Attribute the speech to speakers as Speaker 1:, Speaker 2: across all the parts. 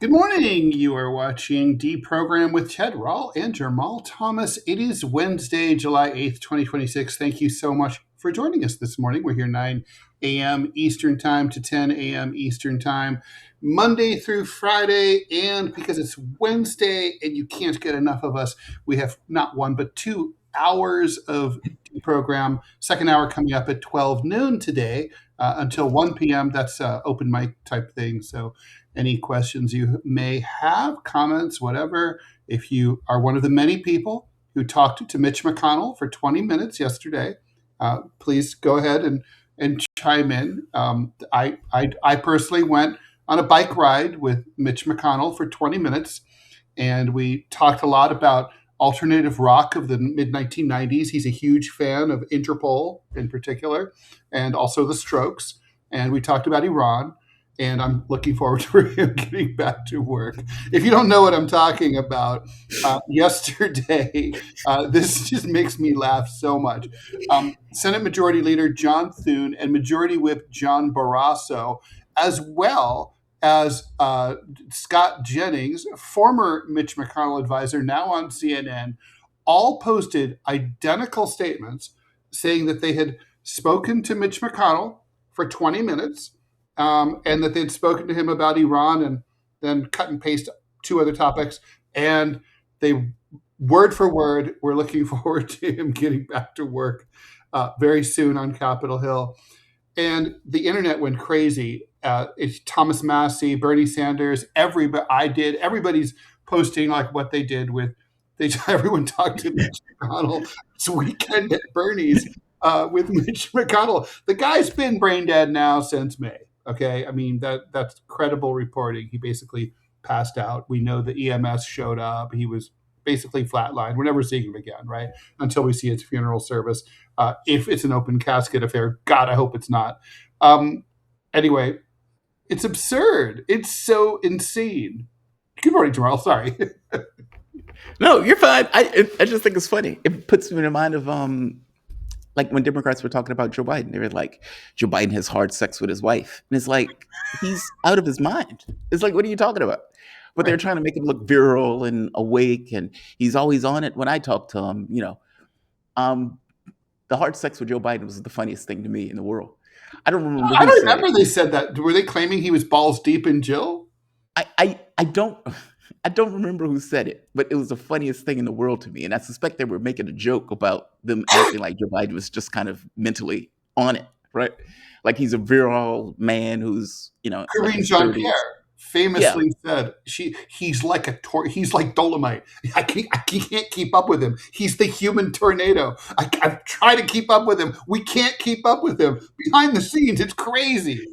Speaker 1: Good morning. You are watching DeProgram with Ted Rall and Jamarl Thomas. It is Wednesday, July 8th, 2026. Thank you so much for joining us this morning. We're here 9 a.m. Eastern Time to 10 a.m. Eastern Time, Monday through Friday. And because it's Wednesday and you can't get enough of us, we have not one, but 2 hours of DeProgram. Second hour coming up at 12 noon today until 1 p.m. That's open mic type thing. So any questions you may have, comments, whatever. If you are one of the many people who talked to Mitch McConnell for 20 minutes yesterday, please go ahead and chime in. I personally went on a bike ride with Mitch McConnell for 20 minutes, and we talked a lot about alternative rock of the mid 1990s. He's a huge fan of Interpol in particular, and also the Strokes. And we talked about Iran, and I'm looking forward to him getting back to work. If you don't know what I'm talking about, yesterday, this just makes me laugh so much. Senate Majority Leader John Thune and Majority Whip John Barrasso, as well as Scott Jennings, former Mitch McConnell advisor, now on CNN, all posted identical statements saying that they had spoken to Mitch McConnell for 20 minutes, and that they'd spoken to him about Iran and then cut and paste two other topics. And they, word for word, were looking forward to him getting back to work very soon on Capitol Hill. And the internet went crazy. It's Thomas Massey, Bernie Sanders, everybody's posting like what they did with, everyone talked to Mitch McConnell this weekend at Bernie's with Mitch McConnell. The guy's been brain dead now since May. Okay, I mean that's credible reporting. He basically passed out. We know the EMS showed up. He was basically flatlined. We're never seeing him again, right? Until we see his funeral service. If it's an open casket affair, God, I hope it's not. Anyway, it's absurd. It's so insane. Good morning, Jamarl. Sorry.
Speaker 2: No, you're fine. I just think it's funny. It puts me in mind of like when Democrats were talking about Joe Biden, they were like, Joe Biden has hard sex with his wife. And it's like, he's out of his mind. It's like, what are you talking about? But they're trying to make him look virile and awake, and he's always on it. When I talk to him, the hard sex with Joe Biden was the funniest thing to me in the world. I don't remember.
Speaker 1: I don't remember they said that. Were they claiming he was balls deep in Jill?
Speaker 2: I don't remember who said it, but it was the funniest thing in the world to me. And I suspect they were making a joke about them acting like Joe Biden was just kind of mentally on it, right? Like he's a virile man who's,
Speaker 1: Karine Jean-Pierre famously said he's like he's like Dolomite. I can't keep up with him. He's the human tornado. I've tried to keep up with him. We can't keep up with him. Behind the scenes, it's crazy.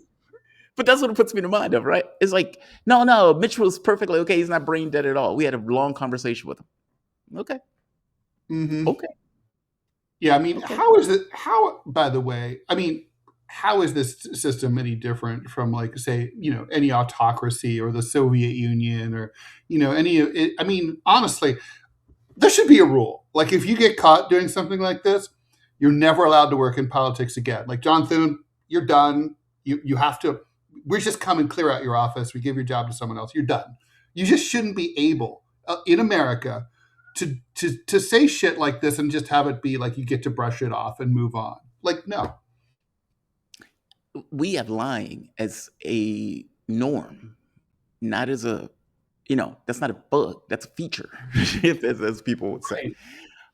Speaker 2: But that's what it puts me in mind of, right? It's like, no, Mitch was perfectly okay. He's not brain dead at all. We had a long conversation with him. Okay.
Speaker 1: Mm-hmm.
Speaker 2: Okay.
Speaker 1: Yeah, I mean, okay. By the way, I mean, how is this system any different from, like, say, any autocracy or the Soviet Union or, I mean, honestly, there should be a rule. Like, if you get caught doing something like this, you're never allowed to work in politics again. Like, John Thune, you're done. You have to. We just come and clear out your office. We give your job to someone else. You're done. You just shouldn't be able in America to say shit like this and just have it be like you get to brush it off and move on. Like, no.
Speaker 2: We have lying as a norm, not as a, that's not a bug. That's a feature, as people would say.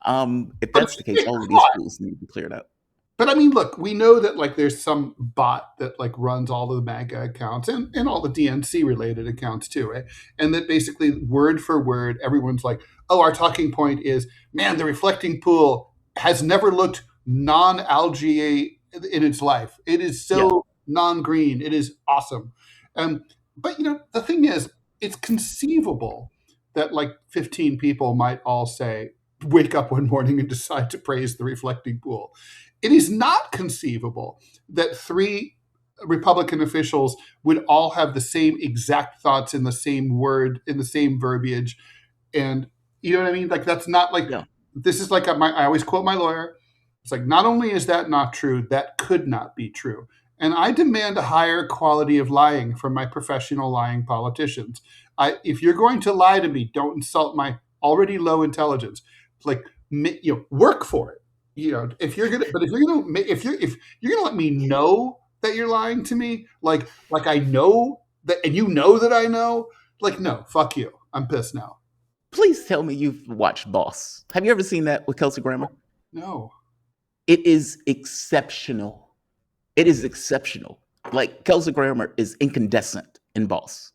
Speaker 2: If that's the case, all of these rules need to be cleared up.
Speaker 1: But I mean, look, we know that like there's some bot that like runs all of the MAGA accounts and all the DNC related accounts too, right? And that basically word for word, everyone's like, oh, our talking point is, man, the reflecting pool has never looked non-algae in its life. It is so non-green. It is awesome. But the thing is, it's conceivable that like 15 people might all say, wake up one morning and decide to praise the reflecting pool. It is not conceivable that 3 Republican officials would all have the same exact thoughts in the same word, in the same verbiage. And you know what I mean? Like, that's not like, this is like, I always quote my lawyer. It's like, not only is that not true, that could not be true. And I demand a higher quality of lying from my professional lying politicians. If you're going to lie to me, don't insult my already low intelligence. Like, work for it. If you're gonna, but if you're gonna let me know that you're lying to me, like I know that, and you know that I know, like, no, fuck you. I'm pissed now.
Speaker 2: Please tell me you've watched Boss. Have you ever seen that with Kelsey Grammer?
Speaker 1: No.
Speaker 2: It is exceptional. It is exceptional. Like, Kelsey Grammer is incandescent in Boss.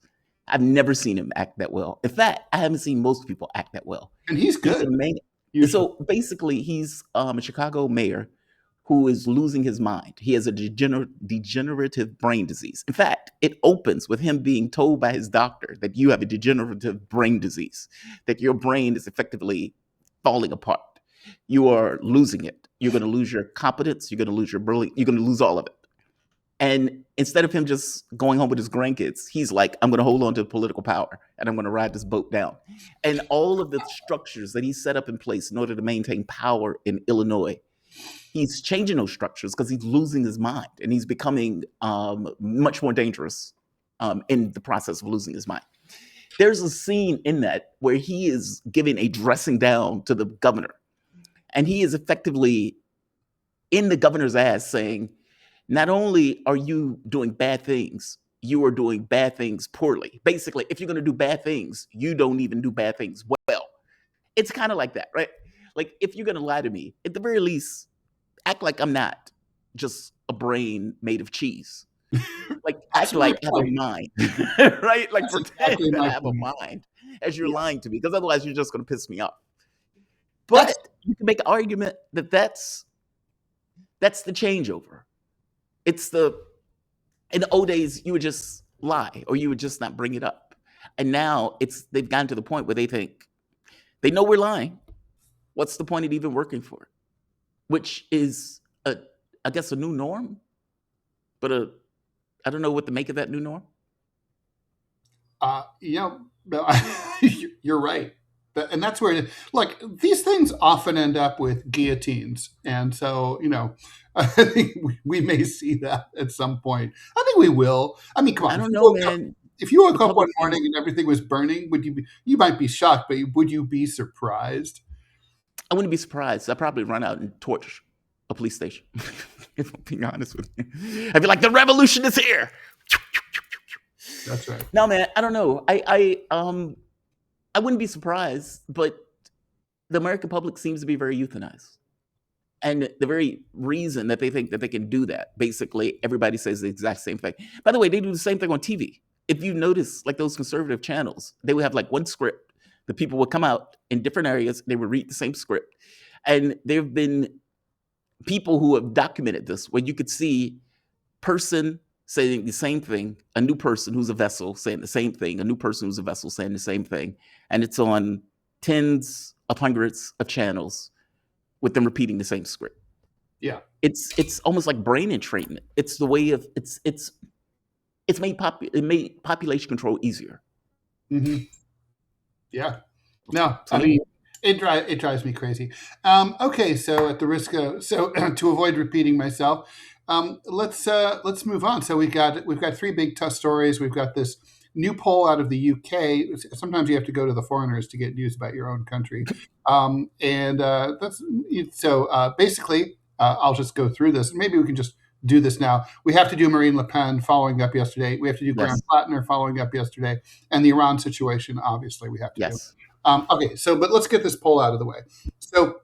Speaker 2: I've never seen him act that well. In fact, I haven't seen most people act that well.
Speaker 1: And he's good.
Speaker 2: So basically, he's a Chicago mayor who is losing his mind. He has a degenerative brain disease. In fact, it opens with him being told by his doctor that you have a degenerative brain disease, that your brain is effectively falling apart. You are losing it. You're going to lose your competence. You're going to lose your brilliance. You're going to lose all of it. And instead of him just going home with his grandkids, he's like, I'm going to hold on to political power and I'm going to ride this boat down. And all of the structures that he set up in place in order to maintain power in Illinois, he's changing those structures because he's losing his mind and he's becoming much more dangerous in the process of losing his mind. There's a scene in that where he is giving a dressing down to the governor. And he is effectively in the governor's ass saying, not only are you doing bad things, you are doing bad things poorly. Basically, if you're going to do bad things, you don't even do bad things well. It's kind of like that, right? Like, if you're going to lie to me, at the very least, act like I'm not just a brain made of cheese. Like, act like I have a mind, right? Like, pretend that I have a mind as you're lying to me, because otherwise you're just going to piss me off. But you can make an argument that that's the changeover. It's in the old days, you would just lie or you would just not bring it up. And now they've gotten to the point where they think they know we're lying. What's the point of even working for it? Which is, I guess, a new norm. But I don't know what to make of that new norm.
Speaker 1: You're right. And that's where, like, these things often end up with guillotines. And so, I think we may see that at some point. I think we will. I mean, come on.
Speaker 2: I don't know, man.
Speaker 1: If you woke up one morning and everything was burning, you might be shocked, but would you be surprised?
Speaker 2: I wouldn't be surprised. I'd probably run out and torch a police station, if I'm being honest with you. I'd be like, the revolution is here.
Speaker 1: That's right.
Speaker 2: No, man, I don't know. I wouldn't be surprised, but the American public seems to be very euthanized. And the very reason that they think that they can do that, basically, everybody says the exact same thing. By the way, they do the same thing on TV. If you notice, like, those conservative channels, they would have like one script. The people would come out in different areas. They would read the same script. And there have been people who have documented this, where you could see person saying the same thing, a new person who's a vessel saying the same thing, a new person who's a vessel saying the same thing. And it's on tens of hundreds of channels with them repeating the same script.
Speaker 1: Yeah.
Speaker 2: It's almost like brain entrainment. It's the way of, it made population control easier.
Speaker 1: Mm-hmm. Yeah. No, I mean, it drives me crazy. Okay, so at the risk of, to avoid repeating myself, let's move on. So we've got three big tough stories. We've got this new poll out of the UK. Sometimes you have to go to the foreigners to get news about your own country. Basically, I'll just go through this. Maybe we can just do this now. We have to do Marine Le Pen following up yesterday. We have to do Graham Platner following up yesterday. And the Iran situation, obviously, we have to do. Okay, but let's get this poll out of the way. So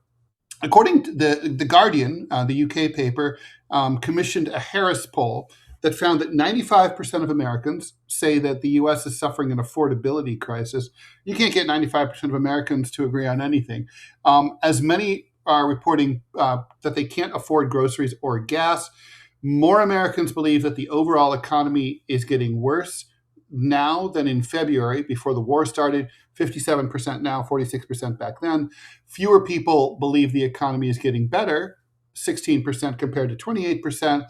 Speaker 1: according to the Guardian, the UK paper, commissioned a Harris poll that found that 95% of Americans say that the U.S. is suffering an affordability crisis. You can't get 95% of Americans to agree on anything. As many are reporting that they can't afford groceries or gas. More Americans believe that the overall economy is getting worse now than in February, before the war started. 57% now, 46% back then. Fewer people believe the economy is getting better, 16% compared to 28%.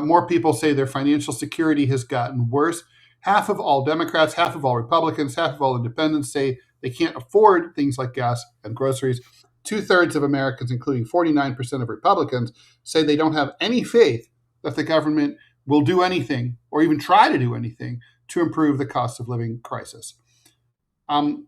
Speaker 1: More people say their financial security has gotten worse. Half of all Democrats, half of all Republicans, half of all independents say they can't afford things like gas and groceries. 2/3 of Americans, including 49% of Republicans, say they don't have any faith that the government will do anything or even try to do anything to improve the cost of living crisis. Um,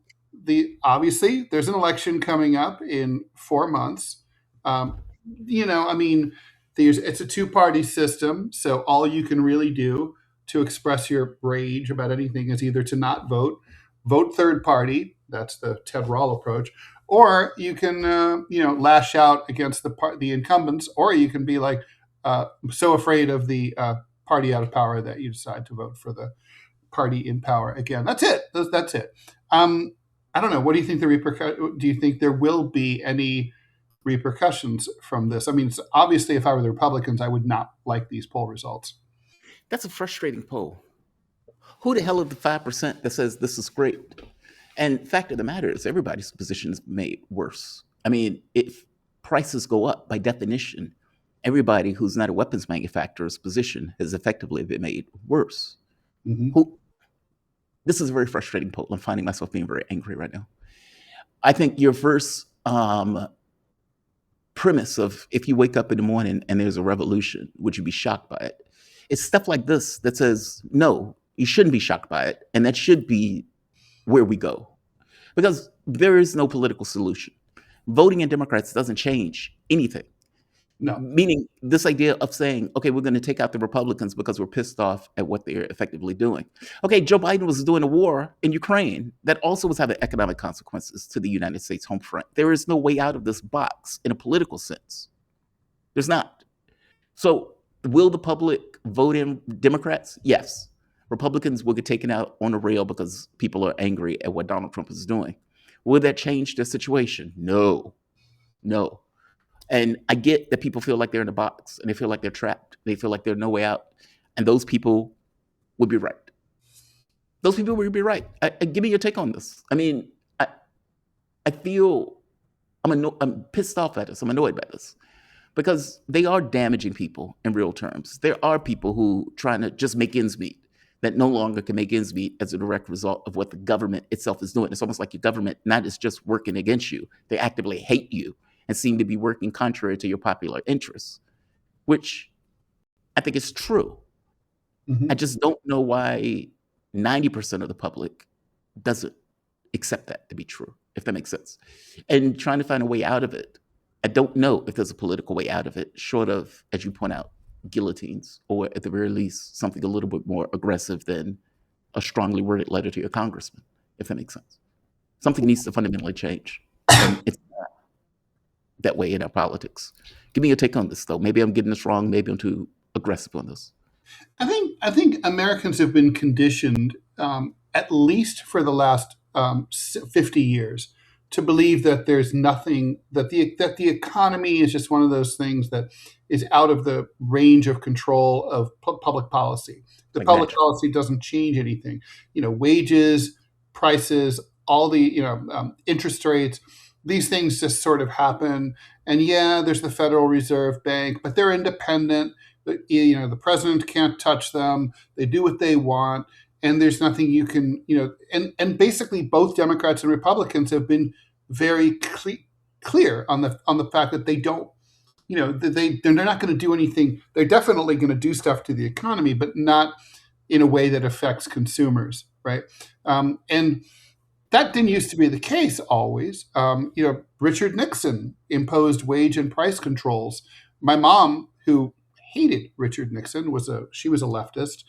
Speaker 1: Obviously there's an election coming up in 4 months. Um, I mean, it's a two-party system, so all you can really do to express your rage about anything is either to not vote, vote third party. That's the Ted Rall approach, or you can lash out against the incumbents, or you can be like so afraid of the party out of power that you decide to vote for the party in power again. That's it. That's it. Um, I don't know. What do you think do you think there will be any repercussions from this? I mean, obviously, if I were the Republicans, I would not like these poll results.
Speaker 2: That's a frustrating poll. Who the hell are the 5% that says this is great? And fact of the matter is, everybody's position is made worse. I mean, if prices go up, by definition, everybody who's not a weapons manufacturer's position has effectively been made worse.
Speaker 1: Mm-hmm.
Speaker 2: This is a very frustrating poll. I'm finding myself being very angry right now. I think your first premise of, if you wake up in the morning and there's a revolution, would you be shocked by it? It's stuff like this that says, no, you shouldn't be shocked by it. And that should be where we go. Because there is no political solution. Voting in Democrats doesn't change anything.
Speaker 1: No.
Speaker 2: Meaning this idea of saying, okay, we're going to take out the Republicans because we're pissed off at what they're effectively doing. Okay, Joe Biden was doing a war in Ukraine that also was having economic consequences to the United States home front. There is no way out of this box in a political sense. There's not. So will the public vote in Democrats? Yes. Republicans will get taken out on the rail because people are angry at what Donald Trump is doing. Will that change the situation? No. And I get that people feel like they're in a box and they feel like they're trapped. They feel like there's no way out. And those people would be right. Those people would be right. Give me your take on this. I mean, I feel I'm pissed off at this. I'm annoyed by this because they are damaging people in real terms. There are people who trying to just make ends meet that no longer can make ends meet as a direct result of what the government itself is doing. It's almost like your government not is just working against you. They actively hate you and seem to be working contrary to your popular interests, which I think is true.
Speaker 1: Mm-hmm.
Speaker 2: I just don't know why 90% of the public doesn't accept that to be true, if that makes sense. And trying to find a way out of it, I don't know if there's a political way out of it, short of, as you point out, guillotines, or at the very least, something a little bit more aggressive than a strongly worded letter to your congressman, if that makes sense. Something needs to fundamentally change. And it's not that way in our politics. Give me your take on this, though. Maybe I'm getting this wrong. Maybe I'm too aggressive on this.
Speaker 1: I think Americans have been conditioned, at least for the last 50 years, to believe that there's nothing, that the economy is just one of those things that is out of the range of control of public policy. The
Speaker 2: Like
Speaker 1: public
Speaker 2: magic.
Speaker 1: policy doesn't change anything. Wages, prices, all the interest rates, these things just sort of happen. And yeah, there's the Federal Reserve Bank, but they're independent. The president can't touch them. They do what they want. And there's nothing you can, and basically both Democrats and Republicans have been very clear on the fact that they don't, they're not going to do anything. They're definitely going to do stuff to the economy, but not in a way that affects consumers, right? And that didn't used to be the case always. Richard Nixon imposed wage and price controls. My mom, who hated Richard Nixon, was a leftist.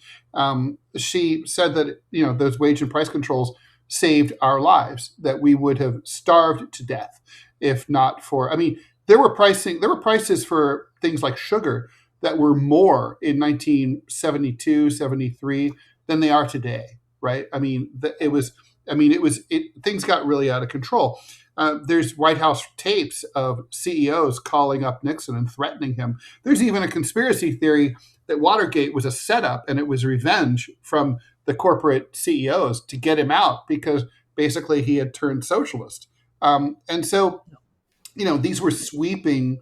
Speaker 1: She said that those wage and price controls saved our lives, that we would have starved to death if not for. I mean, there were prices for things like sugar that were more in 1972, 73 than they are today, right? I mean, things got really out of control. There's White House tapes of CEOs calling up Nixon and threatening him. There's even a conspiracy theory that Watergate was a setup and it was revenge from the corporate CEOs to get him out because basically he had turned socialist. And so, these were sweeping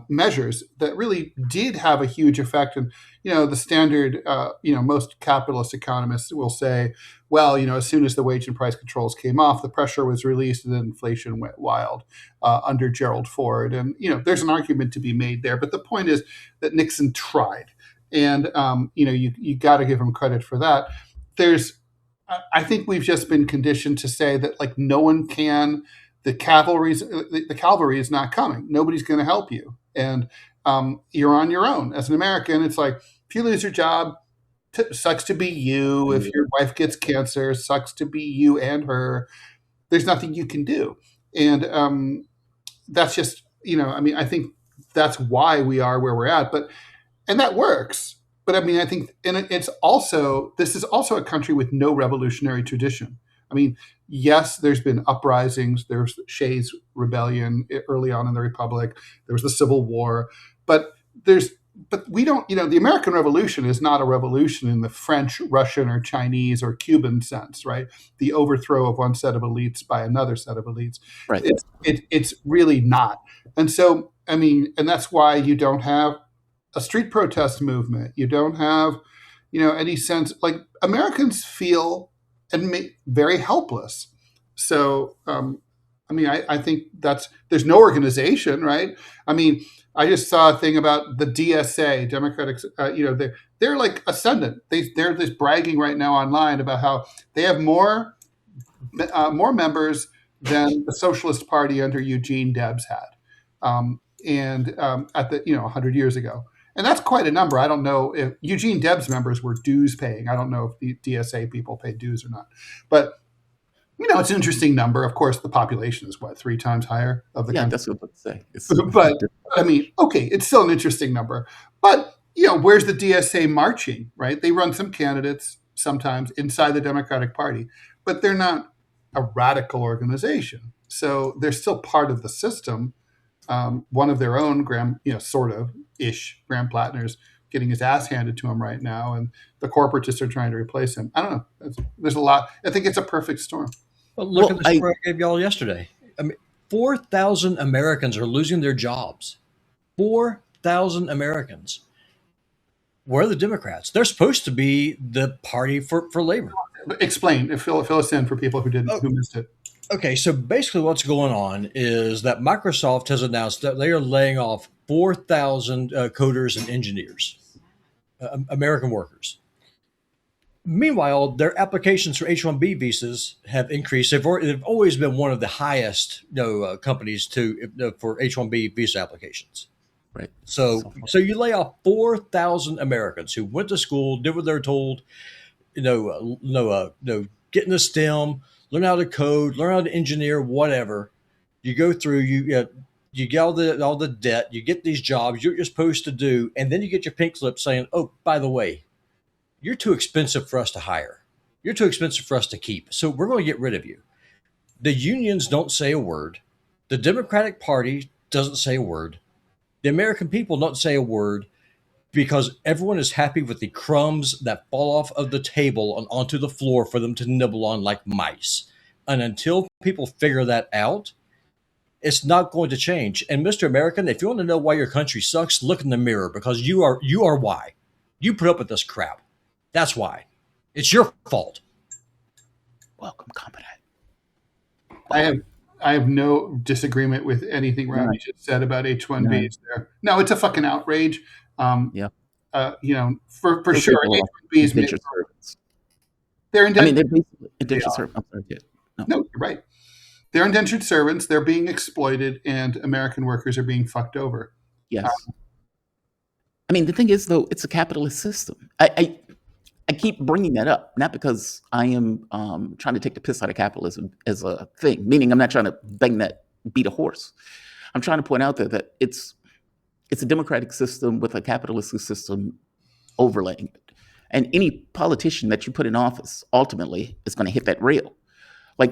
Speaker 1: measures that really did have a huge effect. And, the standard, most capitalist economists will say, well, as soon as the wage and price controls came off, the pressure was released and then inflation went wild under Gerald Ford. And, there's an argument to be made there. But the point is that Nixon tried. And, you got to give him credit for that. there's I think we've just been conditioned to say that like no one can. The cavalry is not coming. Nobody's going to help you, and you're on your own as an American. It's like if you lose your job, sucks to be you. If your wife gets cancer, sucks to be you and her. There's nothing you can do, and that's just I mean, I think that's why we are where we're at, and that works. But I mean, I think, and this is also a country with no revolutionary tradition. I mean, yes, there's been uprisings. There's Shays Rebellion early on in the Republic. There was the Civil War, but we don't. The American Revolution is not a revolution in the French, Russian, or Chinese or Cuban sense, right? The overthrow of one set of elites by another set of elites.
Speaker 2: Right.
Speaker 1: It's really not. And so, I mean, and that's why you don't have a street protest movement. You don't have, any sense, like Americans feel very helpless. So, I mean, I think there's no organization, right? I mean, I just saw a thing about the DSA, Democratic, they're like ascendant. They're just bragging right now online about how they have more members than the Socialist Party under Eugene Debs had, at the 100 years ago. And that's quite a number. I don't know if Eugene Debs members were dues paying. I don't know if the DSA people paid dues or not. But, it's an interesting number. Of course, the population is, 3 times higher of the country?
Speaker 2: That's what I'm saying.
Speaker 1: But, I mean, okay, it's still an interesting number. But, where's the DSA marching, right? They run some candidates sometimes inside the Democratic Party, but they're not a radical organization. So they're still part of the system. One of their own, Graham, sort of ish, Graham Platner's getting his ass handed to him right now, and the corporatists are trying to replace him. I don't know. There's a lot. I think it's a perfect storm.
Speaker 3: Well, look at the story I gave y'all yesterday. I mean, 4,000 Americans are losing their jobs. 4,000 Americans. Where are the Democrats? They're supposed to be the party for labor.
Speaker 1: Explain. Fill us in for people who missed it.
Speaker 3: Okay, so basically what's going on is that Microsoft has announced that they are laying off 4,000 coders and engineers, American workers. Meanwhile, their applications for H-1B visas have increased. They've always been one of the highest companies for H-1B visa applications.
Speaker 2: Right.
Speaker 3: So you lay off 4,000 Americans who went to school, did what they're told, get in the STEM, learn how to code, learn how to engineer, whatever. You go through, you get all the debt, you get these jobs you're supposed to do, and then you get your pink slip saying, oh, by the way, you're too expensive for us to hire. You're too expensive for us to keep. So we're going to get rid of you. The unions don't say a word. The Democratic Party doesn't say a word. The American people don't say a word because everyone is happy with the crumbs that fall off of the table and onto the floor for them to nibble on like mice. And until people figure that out, it's not going to change. And Mr. American, if you want to know why your country sucks, look in the mirror, because you are why. You put up with this crap. That's why. It's your fault.
Speaker 2: Welcome, competent.
Speaker 1: I have no disagreement with anything Robbie just said about H-1Bs there. No, it's a fucking outrage. For sure. H-1Bs, they're indentured.
Speaker 2: They're basically indentured servants.
Speaker 1: No, you're right. They're indentured servants. They're being exploited, and American workers are being fucked over.
Speaker 2: Yes. The thing is, though, it's a capitalist system. I keep bringing that up, not because I am trying to take the piss out of capitalism as a thing, meaning I'm not trying to beat a horse. I'm trying to point out that it's a democratic system with a capitalist system overlaying it. And any politician that you put in office ultimately is going to hit that rail.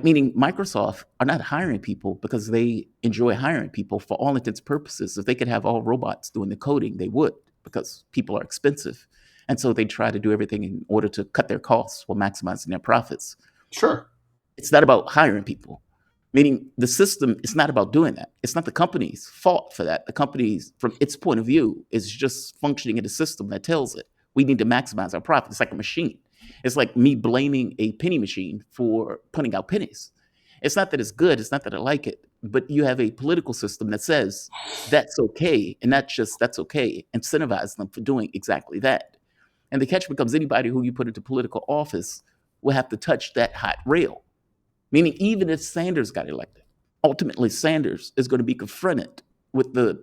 Speaker 2: Meaning Microsoft are not hiring people because they enjoy hiring people. For all intents and purposes, if they could have all robots doing the coding, they would, because people are expensive. And so they try to do everything in order to cut their costs while maximizing their profits.
Speaker 1: Sure.
Speaker 2: It's not about hiring people. Meaning the system is not about doing that. It's not the company's fault for that. The company's, from its point of view, is just functioning in a system that tells it we need to maximize our profit. It's like a machine. It's like me blaming a penny machine for putting out pennies. It's not that it's good. It's not that I like it. But you have a political system that says that's okay, and not just that's okay. Incentivize them for doing exactly that. And the catch becomes anybody who you put into political office will have to touch that hot rail. Meaning, even if Sanders got elected, ultimately Sanders is going to be confronted with the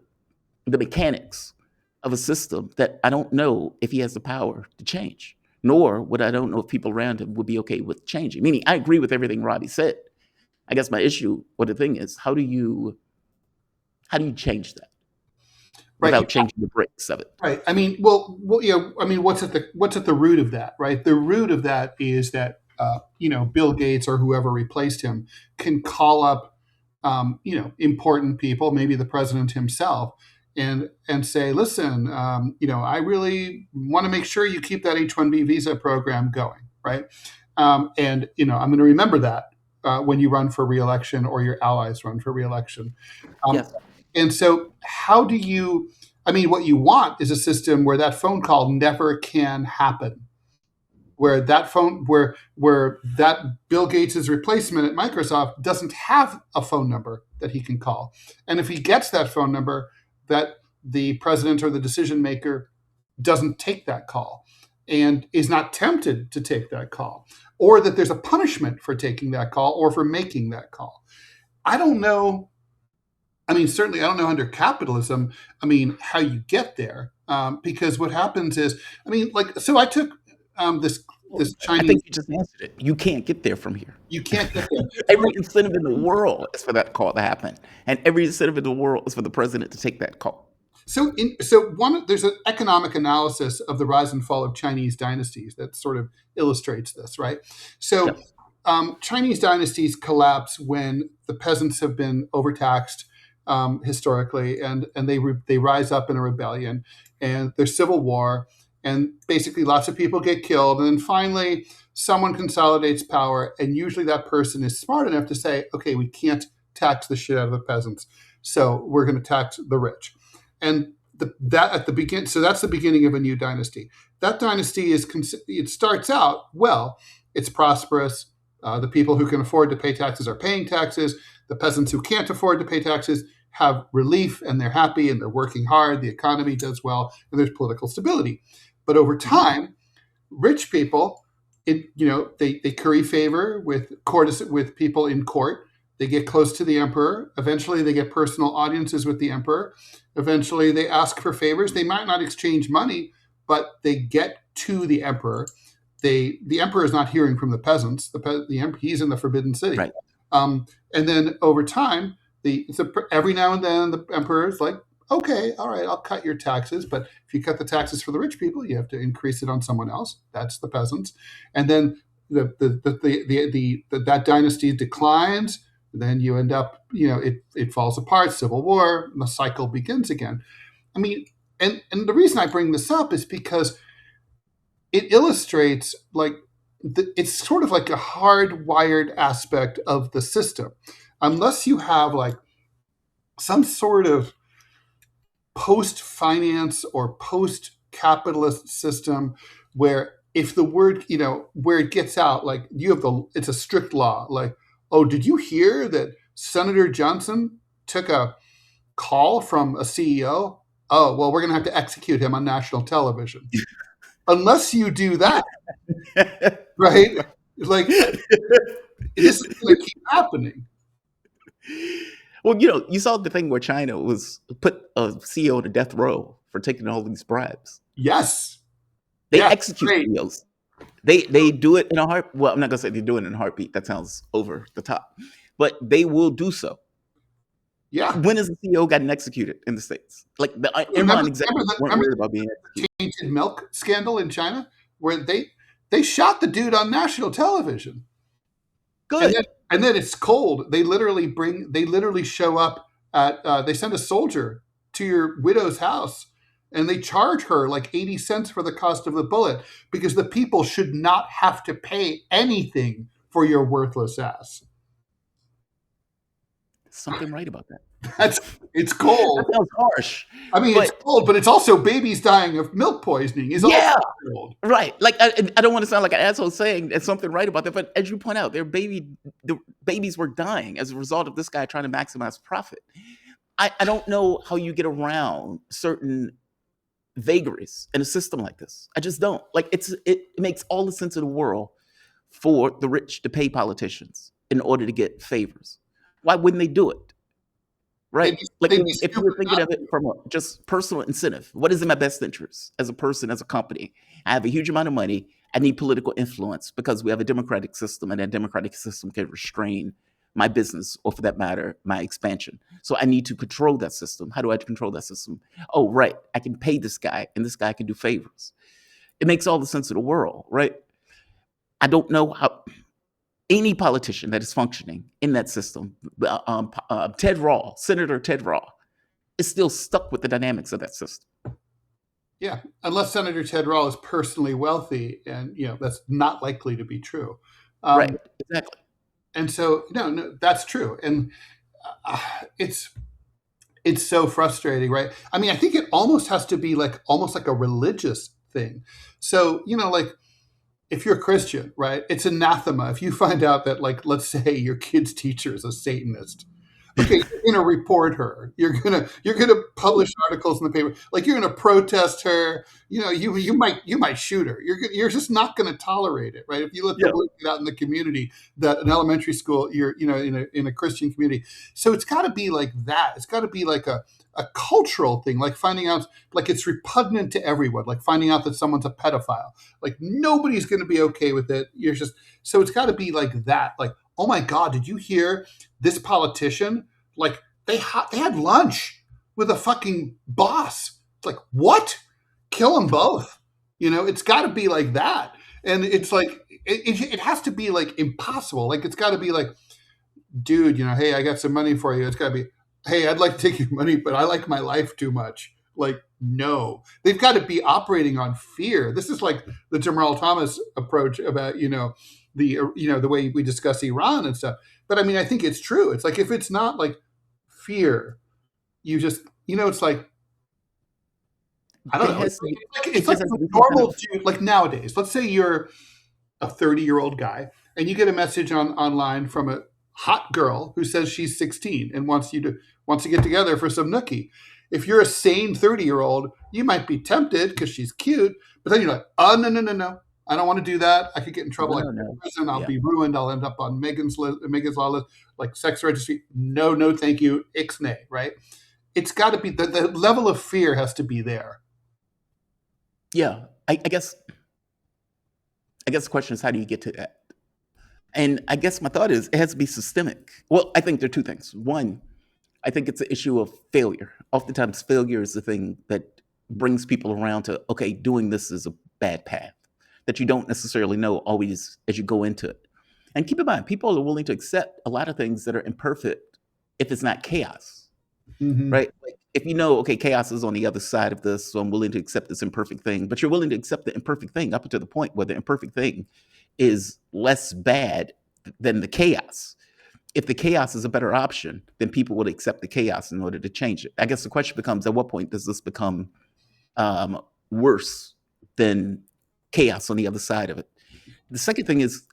Speaker 2: mechanics of a system that I don't know if he has the power to change, nor would I don't know if people around him would be okay with changing. Meaning, I agree with everything Robbie said. I guess my issue, or the thing is, how do you change that without changing the bricks of it?
Speaker 1: Right. I mean, well, I mean, what's at the root of that, right? The root of that is that Bill Gates or whoever replaced him can call up important people, maybe the president himself, and say, listen, I really want to make sure you keep that H-1B visa program going, right? And I'm going to remember that when you run for reelection or your allies run for reelection.
Speaker 2: Yes.
Speaker 1: And so, how do you? I mean, what you want is a system where that phone call never can happen. Where that Bill Gates' replacement at Microsoft doesn't have a phone number that he can call. And if he gets that phone number, that the president or the decision maker doesn't take that call and is not tempted to take that call, or that there's a punishment for taking that call or for making that call. I don't know. I mean, certainly I don't know under capitalism, how you get there. Because what happens is, so I took this Chinese.
Speaker 2: I think you just answered it. You can't get there from here.
Speaker 1: You can't get there.
Speaker 2: Every incentive in the world is for that call to happen, and every incentive in the world is for the president to take that call.
Speaker 1: So there's an economic analysis of the rise and fall of Chinese dynasties that sort of illustrates this, right? So Chinese dynasties collapse when the peasants have been overtaxed historically, and they rise up in a rebellion, and there's civil war. And basically lots of people get killed. And then finally, someone consolidates power. And usually that person is smart enough to say, okay, we can't tax the shit out of the peasants. So we're going to tax the rich. And so that's the beginning of a new dynasty. That dynasty it starts out well. It's prosperous. The people who can afford to pay taxes are paying taxes. The peasants who can't afford to pay taxes have relief, and they're happy, and they're working hard. The economy does well, and there's political stability. But over time, rich people, they curry favor with people in court. They get close to the emperor. Eventually, they get personal audiences with the emperor. Eventually, they ask for favors. They might not exchange money, but they get to the emperor. The emperor is not hearing from the peasants. The emperor, he's in the Forbidden City.
Speaker 2: Right.
Speaker 1: And then over time, every now and then the emperor is like, okay, all right, I'll cut your taxes. But if you cut the taxes for the rich people, you have to increase it on someone else. That's the peasants. And then that dynasty declines. Then you end up, it falls apart, civil war, and the cycle begins again. And the reason I bring this up is because it illustrates it's sort of like a hardwired aspect of the system. Unless you have some sort of post-finance or post-capitalist system where if the word, where it gets out, it's a strict law. Oh, did you hear that Senator Johnson took a call from a CEO? Oh, well, we're going to have to execute him on national television. Unless you do that, right? This is going to keep happening.
Speaker 2: Well, you saw the thing where China put a CEO to death row for taking all these bribes.
Speaker 1: Yes.
Speaker 2: They execute CEOs. They do it in a heartbeat. Well, I'm not going to say they do it in a heartbeat. That sounds over the top. But they will do so.
Speaker 1: Yeah.
Speaker 2: When has the CEO gotten executed in the States? The Enron executives weren't worried about being executed.
Speaker 1: Tainted milk scandal in China where they shot the dude on national television.
Speaker 2: Good.
Speaker 1: And then it's cold. They literally show up at, they send a soldier to your widow's house and they charge her 80 cents for the cost of the bullet because the people should not have to pay anything for your worthless ass.
Speaker 2: Something right about that.
Speaker 1: It's cold.
Speaker 2: That sounds harsh.
Speaker 1: It's cold, but it's also babies dying of milk poisoning. Also cold.
Speaker 2: Right. I don't want to sound like an asshole saying there's something right about that, but as you point out, the babies were dying as a result of this guy trying to maximize profit. I don't know how you get around certain vagaries in a system like this. I just don't. It makes all the sense in the world for the rich to pay politicians in order to get favors. Why wouldn't they do it? Right? Like
Speaker 1: they'd be
Speaker 2: if you
Speaker 1: stupid
Speaker 2: were thinking
Speaker 1: not
Speaker 2: of it
Speaker 1: to.
Speaker 2: from a just personal incentive, what is in my best interest as a person, as a company? I have a huge amount of money. I need political influence because we have a democratic system, and that democratic system can restrain my business, or for that matter, my expansion. So I need to control that system. How do I control that system? Oh, right. I can pay this guy, and this guy can do favors. It makes all the sense in the world, right? I don't know how any politician that is functioning in that system, Ted Rall, Senator Ted Rall, is still stuck with the dynamics of that system.
Speaker 1: Yeah, unless Senator Ted Rall is personally wealthy, and that's not likely to be true.
Speaker 2: Right, exactly.
Speaker 1: And so, no, that's true, and it's so frustrating, right? I mean, I think it almost has to be almost like a religious thing. So, like if you're a Christian, right, it's anathema if you find out that, let's say your kid's teacher is a Satanist. Okay, you're gonna report her. You're gonna publish articles in the paper. You're gonna protest her. You might shoot her. You're just not gonna tolerate it, right? If you let the word get out in the community that an elementary school, you're in a Christian community. So it's got to be like that. It's got to be like a cultural thing, like finding out, it's repugnant to everyone, like finding out that someone's a pedophile. Nobody's going to be okay with it. So it's got to be like that. Oh my God, did you hear this politician? They had lunch with a fucking boss. It's what? Kill them both. It's got to be like that. And it's it has to be impossible. It's got to be dude, hey, I got some money for you. It's got to be, hey, I'd like to take your money, but I like my life too much. No, they've got to be operating on fear. This is like the Jamarl Thomas approach about, the way we discuss Iran and stuff. But I mean, I think it's true. It's if it's not fear, you just, it's I don't know. It's like a normal dude, nowadays, let's say you're a 30-year-old guy and you get a message online from a hot girl who says she's 16 and wants to get together for some nookie. If you're a sane 30-year-old, you might be tempted because she's cute, but then you're like, oh, no. I don't want to do that. I could get in trouble. Prison. I'll be ruined. I'll end up on Megan's law list, sex registry. No, thank you. Ixnay, right? It's got to be, the level of fear has to be there.
Speaker 2: Yeah, I guess the question is, how do you get to that? And I guess my thought is it has to be systemic. Well, I think there are two things. One, I think it's an issue of failure. Oftentimes, failure is the thing that brings people around to, okay, doing this is a bad path that you don't necessarily know always as you go into it. And keep in mind, people are willing to accept a lot of things that are imperfect if it's not chaos, right? If okay, chaos is on the other side of this, so I'm willing to accept this imperfect thing, but you're willing to accept the imperfect thing up to the point where the imperfect thing is less bad than the chaos. If the chaos is a better option, then people would accept the chaos in order to change it. I guess the question becomes, at what point does this become worse than chaos on the other side of it? The second thing is,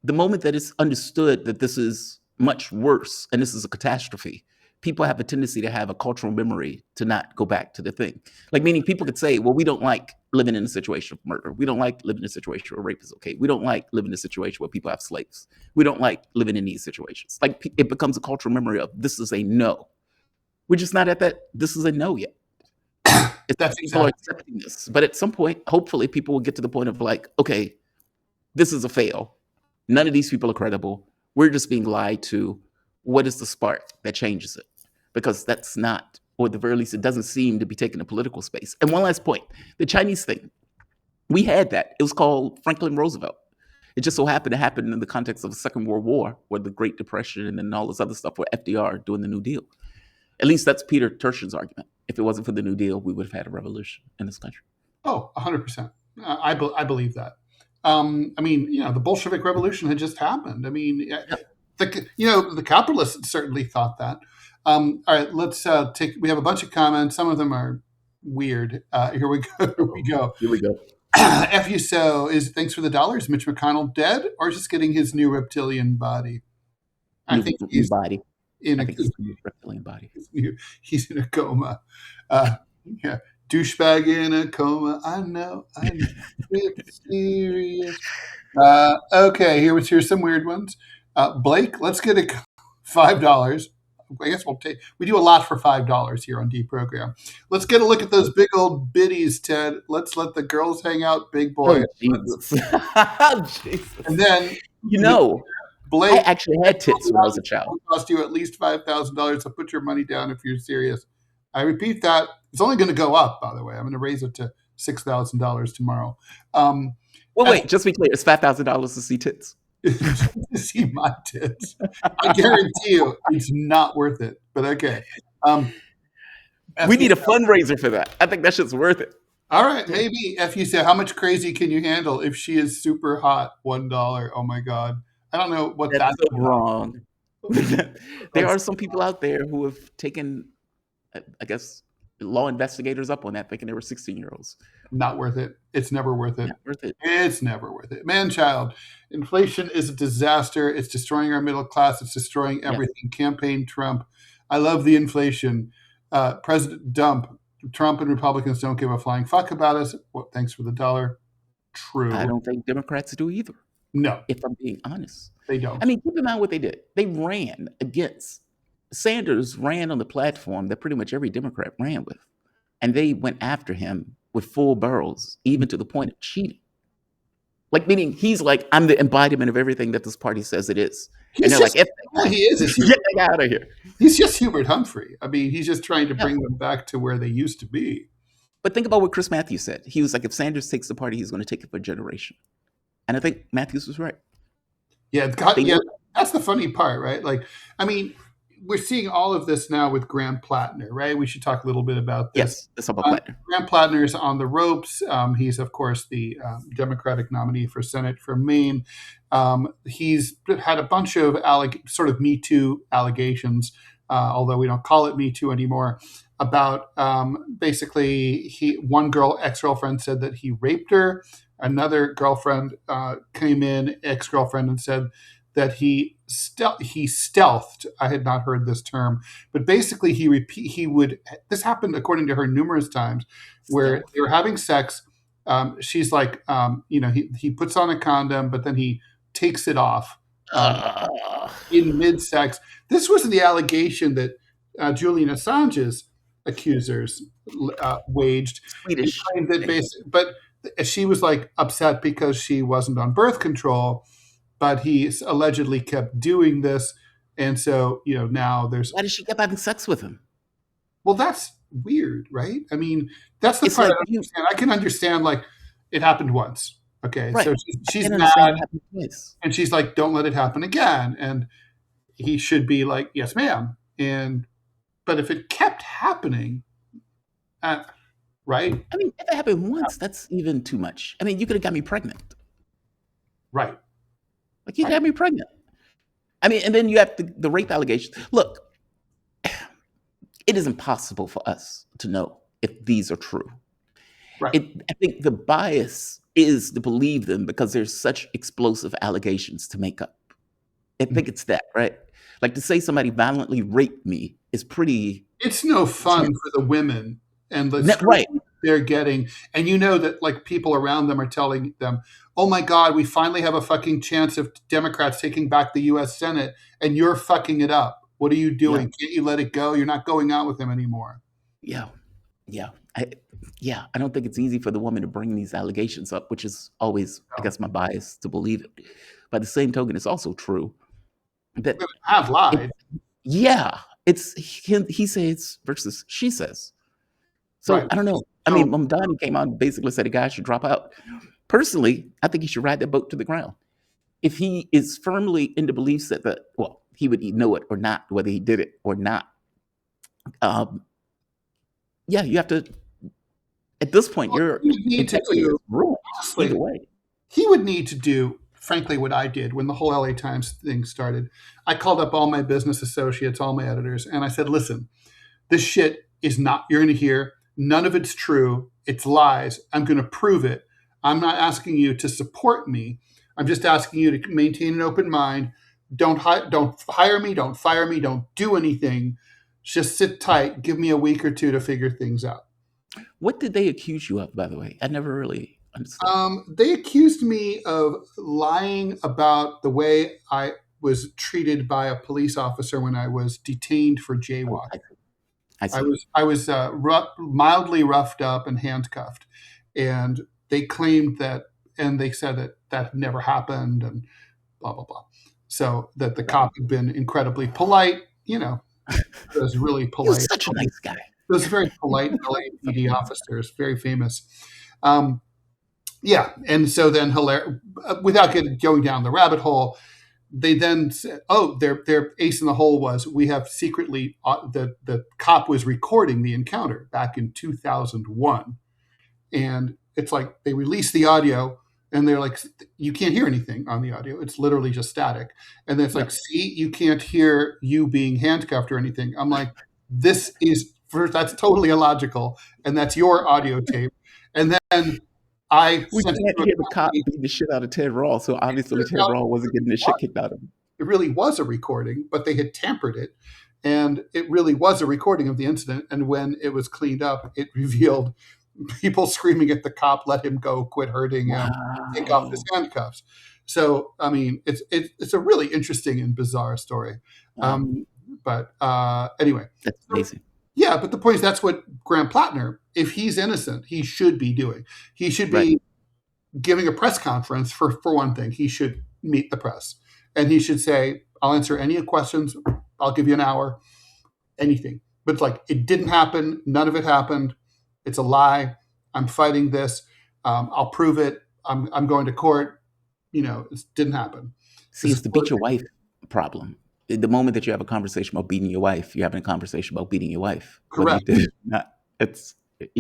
Speaker 2: the moment that it's understood that this is much worse and this is a catastrophe, people have a tendency to have a cultural memory to not go back to the thing. Meaning people could say, well, we don't like living in a situation of murder. We don't like living in a situation where rape is okay. We don't like living in a situation where people have slaves. We don't like living in these situations. It becomes a cultural memory of, this is a no. We're just not at that, this is a no yet. People are accepting this. But at some point, hopefully people will get to the point of okay, this is a fail. None of these people are credible. We're just being lied to. What is the spark that changes it? Because that's not, or at the very least, it doesn't seem to be taking a political space. And one last point, the Chinese thing, we had that. It was called Franklin Roosevelt. It just so happened to happen in the context of the Second World War, where the Great Depression and then all this other stuff, where FDR doing the New Deal. At least that's Peter Turchin's argument. If it wasn't for the New Deal, we would have had a revolution in this country.
Speaker 1: Oh, 100%. I believe that. I mean, the Bolshevik Revolution had just happened. I mean, the capitalists certainly thought that. All right, let's we have a bunch of comments. Some of them are weird. Here we go. F you so is thanks for the $. Is Mitch McConnell dead or just getting his new reptilian body? I think he's in a reptilian body. He's in a coma. Yeah, Douchebag in a coma. I know. It's serious. Okay, here's some weird ones. Blake, let's get a $5. I guess we do a lot for $5 here on Deprogram. Let's get a look at those big old biddies, Ted. Let's let the girls hang out, big boy.
Speaker 2: Oh, Jesus. Oh, Jesus.
Speaker 1: And then Blake,
Speaker 2: I actually had tits when I was a child.
Speaker 1: It cost you at least $5,000, so put your money down if you're serious. I repeat that. It's only going to go up, by the way. I'm going to raise it to $6,000 tomorrow.
Speaker 2: Well, wait, just to be clear, it's $5,000 to see tits.
Speaker 1: To see my tits. I guarantee you it's not worth it, but okay.
Speaker 2: We need a fundraiser for that. I think that shit's worth it.
Speaker 1: All right, maybe. If you say, how much crazy can you handle if she is super hot? $1. Oh my God. I don't know what
Speaker 2: that's so wrong. There are some people out there who have taken, I guess, law investigators up on that, thinking they were 16-year-olds.
Speaker 1: Not worth it. It's never worth it.
Speaker 2: Not worth it.
Speaker 1: It's never worth it. Man, child, inflation is a disaster. It's destroying our middle class. It's destroying everything. Yes. Campaign Trump. I love the inflation. President Dump. Trump and Republicans don't give a flying fuck about us. Well, thanks for the dollar. True.
Speaker 2: I don't think Democrats do either.
Speaker 1: No.
Speaker 2: If I'm being honest.
Speaker 1: They don't.
Speaker 2: I mean, keep in mind what they did. They ran against, Sanders ran on the platform that pretty much every Democrat ran with. And they went after him with full barrels, even to the point of cheating. Like, meaning he's like, I'm the embodiment of everything that this party says it is. And they're like,
Speaker 1: he is.
Speaker 2: Get out of here.
Speaker 1: He's just Hubert Humphrey. I mean, he's just trying to bring them back to where they used to be.
Speaker 2: But think about what Chris Matthews said. He was like, if Sanders takes the party, he's going to take it for a generation. And I think Matthews was right.
Speaker 1: Yeah, that's the funny part, right? Like, I mean, we're seeing all of this now with Graham Platner, right? We should talk a little bit about this.
Speaker 2: Yes, let's talk about Platner.
Speaker 1: Graham Platner is on the ropes. He's, of course, the Democratic nominee for Senate from Maine. He's had a bunch of sort of Me Too allegations, although we don't call it Me Too anymore, about basically one ex-girlfriend said that he raped her. Another girlfriend came in, ex-girlfriend, and said that he stealthed. I had not heard this term, but basically this happened according to her numerous times, where they were having sex. She's like, he puts on a condom, but then he takes it off in mid-sex. This was the allegation that Julian Assange's accusers waged.
Speaker 2: Swedish.
Speaker 1: But she was like upset because she wasn't on birth control, but he allegedly kept doing this. And so, now there's...
Speaker 2: Why does she keep having sex with him?
Speaker 1: Well, that's weird, right? I mean, that's the part I understand. I can understand, like, it happened once. Okay,
Speaker 2: right.
Speaker 1: So she's mad, and she's like, don't let it happen again. And he should be like, yes, ma'am. But if it kept happening, right?
Speaker 2: I mean, if it happened once, that's even too much. I mean, you could have got me pregnant.
Speaker 1: Right.
Speaker 2: Like, you got me pregnant. I mean, and then you have the rape allegations. Look, it is impossible for us to know if these are true.
Speaker 1: Right.
Speaker 2: I think the bias is to believe them because there's such explosive allegations to make up. I think it's that, right? Like, to say somebody violently raped me is pretty...
Speaker 1: It's no fun for the women and the
Speaker 2: right.
Speaker 1: they're getting. And that, like, people around them are telling them, oh my God, we finally have a fucking chance of Democrats taking back the U.S. Senate, and you're fucking it up. What are you doing? Yeah. Can't you let it go? You're not going out with him anymore.
Speaker 2: Yeah. I don't think it's easy for the woman to bring these allegations up, which is always, I guess, my bias to believe it. By the same token, it's also true that
Speaker 1: women have lied.
Speaker 2: It's he says versus she says. So right. I don't know. I mean, when Donnie came out and basically said a guy should drop out. Personally, I think he should ride that boat to the ground. If he is firmly in the beliefs that he would know it or not, whether he did it or not. You have to. At this point, you're ruined either way.
Speaker 1: He would need to do, frankly, what I did when the whole LA Times thing started. I called up all my business associates, all my editors, and I said, listen, this shit is not, you're going to hear, none of it's true. It's lies. I'm going to prove it. I'm not asking you to support me. I'm just asking you to maintain an open mind. Don't hire me. Don't fire me. Don't do anything. Just sit tight. Give me a week or two to figure things out.
Speaker 2: What did they accuse you of, by the way? I never really understood.
Speaker 1: They accused me of lying about the way I was treated by a police officer when I was detained for
Speaker 2: Oh,
Speaker 1: jaywalking.
Speaker 2: I
Speaker 1: I
Speaker 2: see.
Speaker 1: was mildly roughed up and handcuffed, and they claimed that, and they said that that never happened, and blah blah blah. So that the
Speaker 2: Right.
Speaker 1: cop had been incredibly polite. Was really
Speaker 2: He was
Speaker 1: polite.
Speaker 2: such a nice guy.
Speaker 1: Those very polite LAPD officers, very famous. Um, yeah, and so then without going down the rabbit hole, they then said, "Oh, their ace in the hole was we have secretly the cop was recording the encounter back in 2001, and it's like they released the audio." And they're like, you can't hear anything on the audio. It's literally just static. And then it's like,
Speaker 2: Yep.
Speaker 1: see, you can't hear you being handcuffed or anything. I'm like, this is first, that's totally illogical. And that's your audio tape. And then I
Speaker 2: We
Speaker 1: sent it
Speaker 2: can't
Speaker 1: to a
Speaker 2: hear the cop
Speaker 1: company.
Speaker 2: beating the shit out of Ted Rall, so obviously Ted Rall wasn't getting the shit kicked out of him.
Speaker 1: It really was a recording, but they had tampered it. And it really was a recording of the incident. And when it was cleaned up, it revealed people screaming at the cop, let him go, quit hurting him, take off his
Speaker 2: Wow.
Speaker 1: handcuffs. So, I mean, it's a really interesting and bizarre story.
Speaker 2: Wow.
Speaker 1: But anyway,
Speaker 2: That's amazing.
Speaker 1: yeah, but the point is that's what Graham Platner, if he's innocent, he should be doing. He should be
Speaker 2: Right.
Speaker 1: giving a press conference for one thing. He should meet the press. And he should say, I'll answer any questions. I'll give you an hour, anything. But it's like, it didn't happen. None of it happened. It's a lie. I'm fighting this. I'll prove it. I'm going to court. It didn't happen.
Speaker 2: See, it's the beat your wife problem. The moment that you have a conversation about beating your wife, you're having a conversation about beating your wife. Whether you
Speaker 1: Correct.
Speaker 2: did it or not.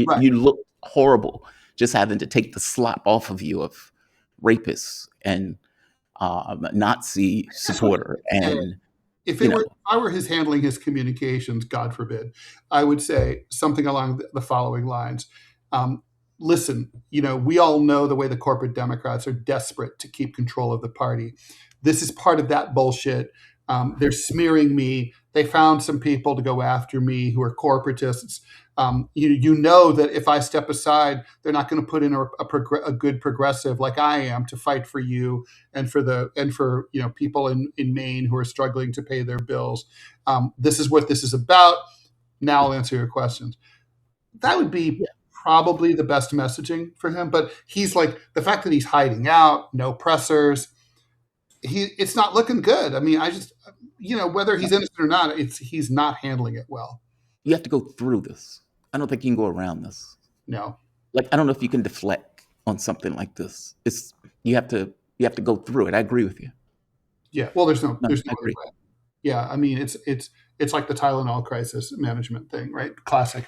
Speaker 1: Right.
Speaker 2: You look horrible just having to take the slop off of you of rapist and Nazi supporter. And
Speaker 1: If
Speaker 2: you know,
Speaker 1: I were handling his communications, God forbid, I would say something along the following lines. Listen, we all know the way the corporate Democrats are desperate to keep control of the party. This is part of that bullshit. They're smearing me. They found some people to go after me who are corporatists. You know that if I step aside, they're not going to put in a good progressive like I am to fight for you and for people in Maine who are struggling to pay their bills. This is what this is about. Now I'll answer your questions. That would be probably the best messaging for him. But he's like, the fact that he's hiding out, no pressers, it's not looking good. I mean, whether he's innocent or not, he's not handling it well.
Speaker 2: you have to go through this. I don't think you can go around this.
Speaker 1: No.
Speaker 2: Like, I don't know if you can deflect on something like this. You have to go through it. I agree with you.
Speaker 1: Yeah. Well, there's no
Speaker 2: I
Speaker 1: other
Speaker 2: agree.
Speaker 1: way. Yeah. I mean, it's like the Tylenol crisis management thing, right? Classic.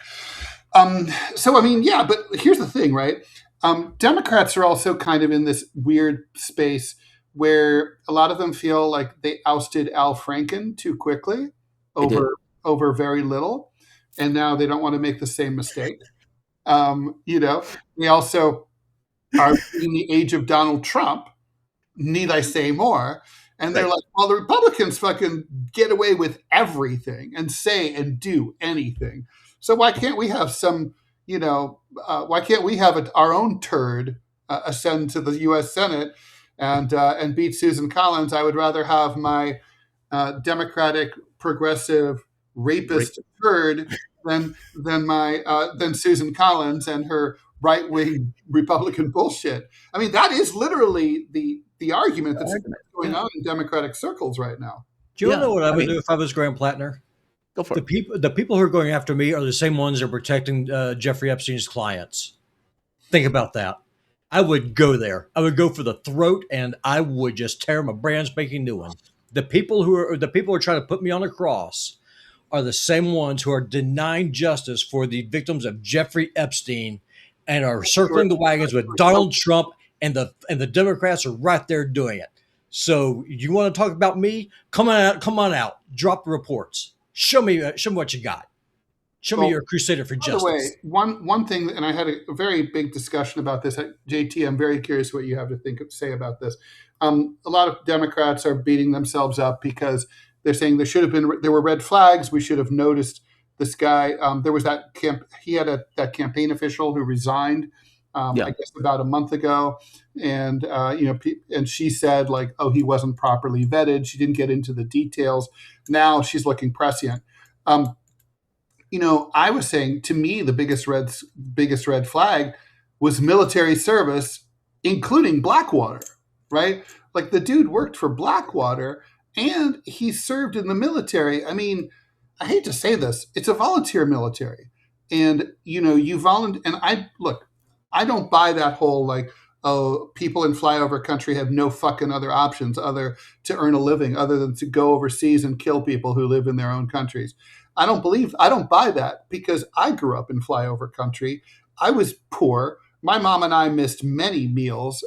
Speaker 1: So, I mean, yeah, but here's the thing, right? Democrats are also kind of in this weird space where a lot of them feel like they ousted Al Franken too quickly
Speaker 2: They did.
Speaker 1: over very little. And now they don't want to make the same mistake. They also are in the age of Donald Trump. Need I say more? And they're
Speaker 2: Right.
Speaker 1: like, well, the Republicans fucking get away with everything and say and do anything. So why can't we have why can't we have our own turd ascend to the U.S. Senate and beat Susan Collins? I would rather have my Democratic progressive rapist turd than Susan Collins and her right wing Republican bullshit. I mean, that is literally the argument that's going on in Democratic circles right now.
Speaker 3: Do you
Speaker 2: Yeah,
Speaker 3: know what I
Speaker 2: I
Speaker 3: would
Speaker 2: mean-
Speaker 3: do if I was Graham Platner?
Speaker 2: Go for it.
Speaker 3: The people who are going after me are the same ones that are protecting Jeffrey Epstein's clients. Think about that. I would go there. I would go for the throat, and I would just tear him a brand spanking new one. The people who are trying to put me on a cross are the same ones who are denying justice for the victims of Jeffrey Epstein and are circling the wagons with Donald Trump, and the Democrats are right there doing it. So you want to talk about me? Come on out. Drop the reports. Show me what you got. Show me you're a crusader for
Speaker 1: By
Speaker 3: justice.
Speaker 1: the way, one thing, and I had a very big discussion about this. JT, I'm very curious what you have to say about this. A lot of Democrats are beating themselves up because they're saying there were red flags. We should have noticed this guy. There was that he had that campaign official who resigned,
Speaker 2: Yeah.
Speaker 1: I guess about a month ago, and and she said like, oh, he wasn't properly vetted. She didn't get into the details. Now she's looking prescient. I was saying, to me, the biggest red flag was military service, including Blackwater, right? Like the dude worked for Blackwater and he served in the military. I mean, I hate to say this, it's a volunteer military. And you volunteer, and I don't buy that whole like, oh, people in flyover country have no fucking other options other to earn a living other than to go overseas and kill people who live in their own countries. I don't buy that, because I grew up in flyover country. I was poor. My mom and I missed many meals.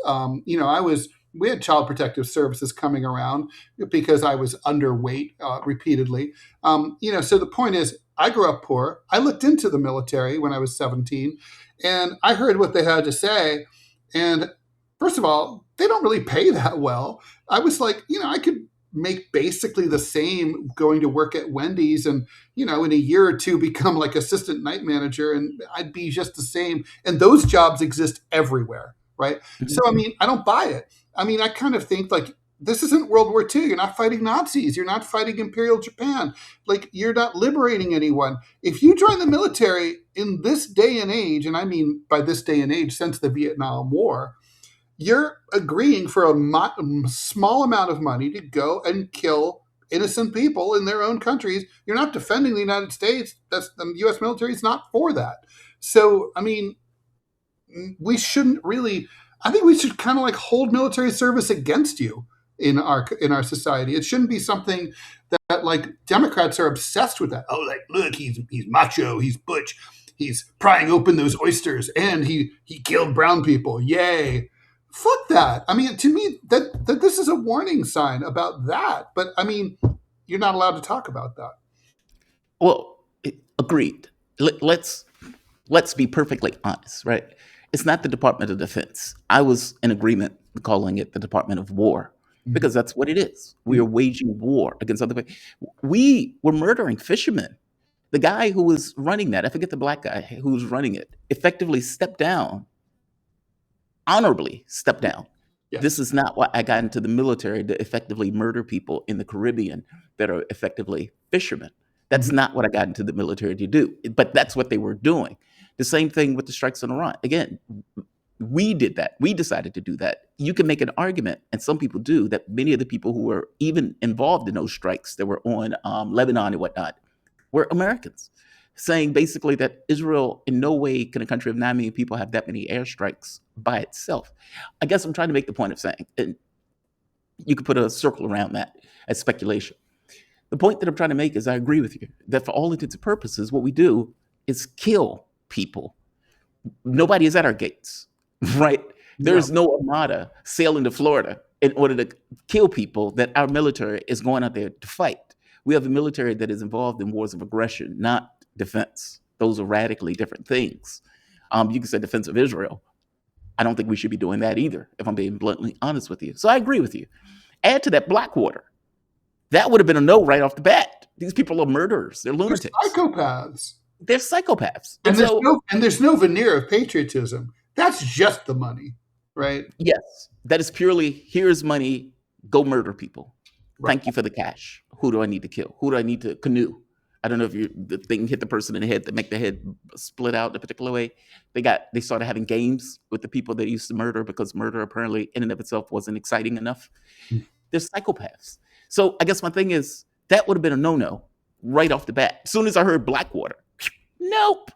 Speaker 1: We had child protective services coming around because I was underweight repeatedly. So the point is, I grew up poor. I looked into the military when I was 17, and I heard what they had to say. And first of all, they don't really pay that well. I was like, I could make basically the same going to work at Wendy's and, in a year or two become like assistant night manager, and I'd be just the same. And those jobs exist everywhere, right? Mm-hmm. So, I don't buy it. I kind of think like, this isn't World War II. You're not fighting Nazis. You're not fighting Imperial Japan. Like, you're not liberating anyone. If you join the military in this day and age, and I mean by this day and age since the Vietnam War, you're agreeing for a small amount of money to go and kill innocent people in their own countries. You're not defending the United States. The U.S. military is not for that. So, we shouldn't really. I think we should kind of like hold military service against you in our society. It shouldn't be something that like Democrats are obsessed with that. Oh, like, look, he's macho, he's butch, he's prying open those oysters, and he killed brown people. Yay. Fuck that. To me, that this is a warning sign about that. But you're not allowed to talk about that.
Speaker 2: Well, agreed. Let's be perfectly honest, right? It's not the Department of Defense. I was in agreement calling it the Department of War, because that's what it is. We are waging war against other people. We were murdering fishermen. The guy who was running that, I forget the black guy who was running it, effectively stepped down, honorably stepped down.
Speaker 1: Yeah.
Speaker 2: This is not why I got into the military, to effectively murder people in the Caribbean that are effectively fishermen. That's not what I got into the military to do, but that's what they were doing. The same thing with the strikes on Iran. Again, we did that. We decided to do that. You can make an argument, and some people do, that many of the people who were even involved in those strikes that were on Lebanon and whatnot were Americans, saying basically that Israel, in no way can a country of 9 million people have that many airstrikes by itself. I guess I'm trying to make the point of saying, and you could put a circle around that as speculation. The point that I'm trying to make is I agree with you that for all intents and purposes, what we do is kill people. Nobody is at our gates, right? There's no armada sailing to Florida in order to kill people that our military is going out there to fight. We have a military that is involved in wars of aggression, not defense. Those are radically different things. You can say defense of Israel. I don't think we should be doing that either, if I'm being bluntly honest with you. So I agree with you. Add to that Blackwater. That would have been a no right off the bat. These people are murderers. They're lunatics.
Speaker 1: They're psychopaths.
Speaker 2: They're psychopaths.
Speaker 1: And there's no veneer of patriotism. That's just the money, right?
Speaker 2: Yes. That is purely, here's money, go murder people.
Speaker 1: Right.
Speaker 2: Thank you for the cash. Who do I need to kill? Who do I need to canoe? I don't know if the thing hit the person in the head that make the head split out in a particular way. They started having games with the people that used to murder, because murder apparently in and of itself wasn't exciting enough. They're psychopaths. So I guess my thing is, that would have been a no-no right off the bat. As soon as I heard Blackwater, nope.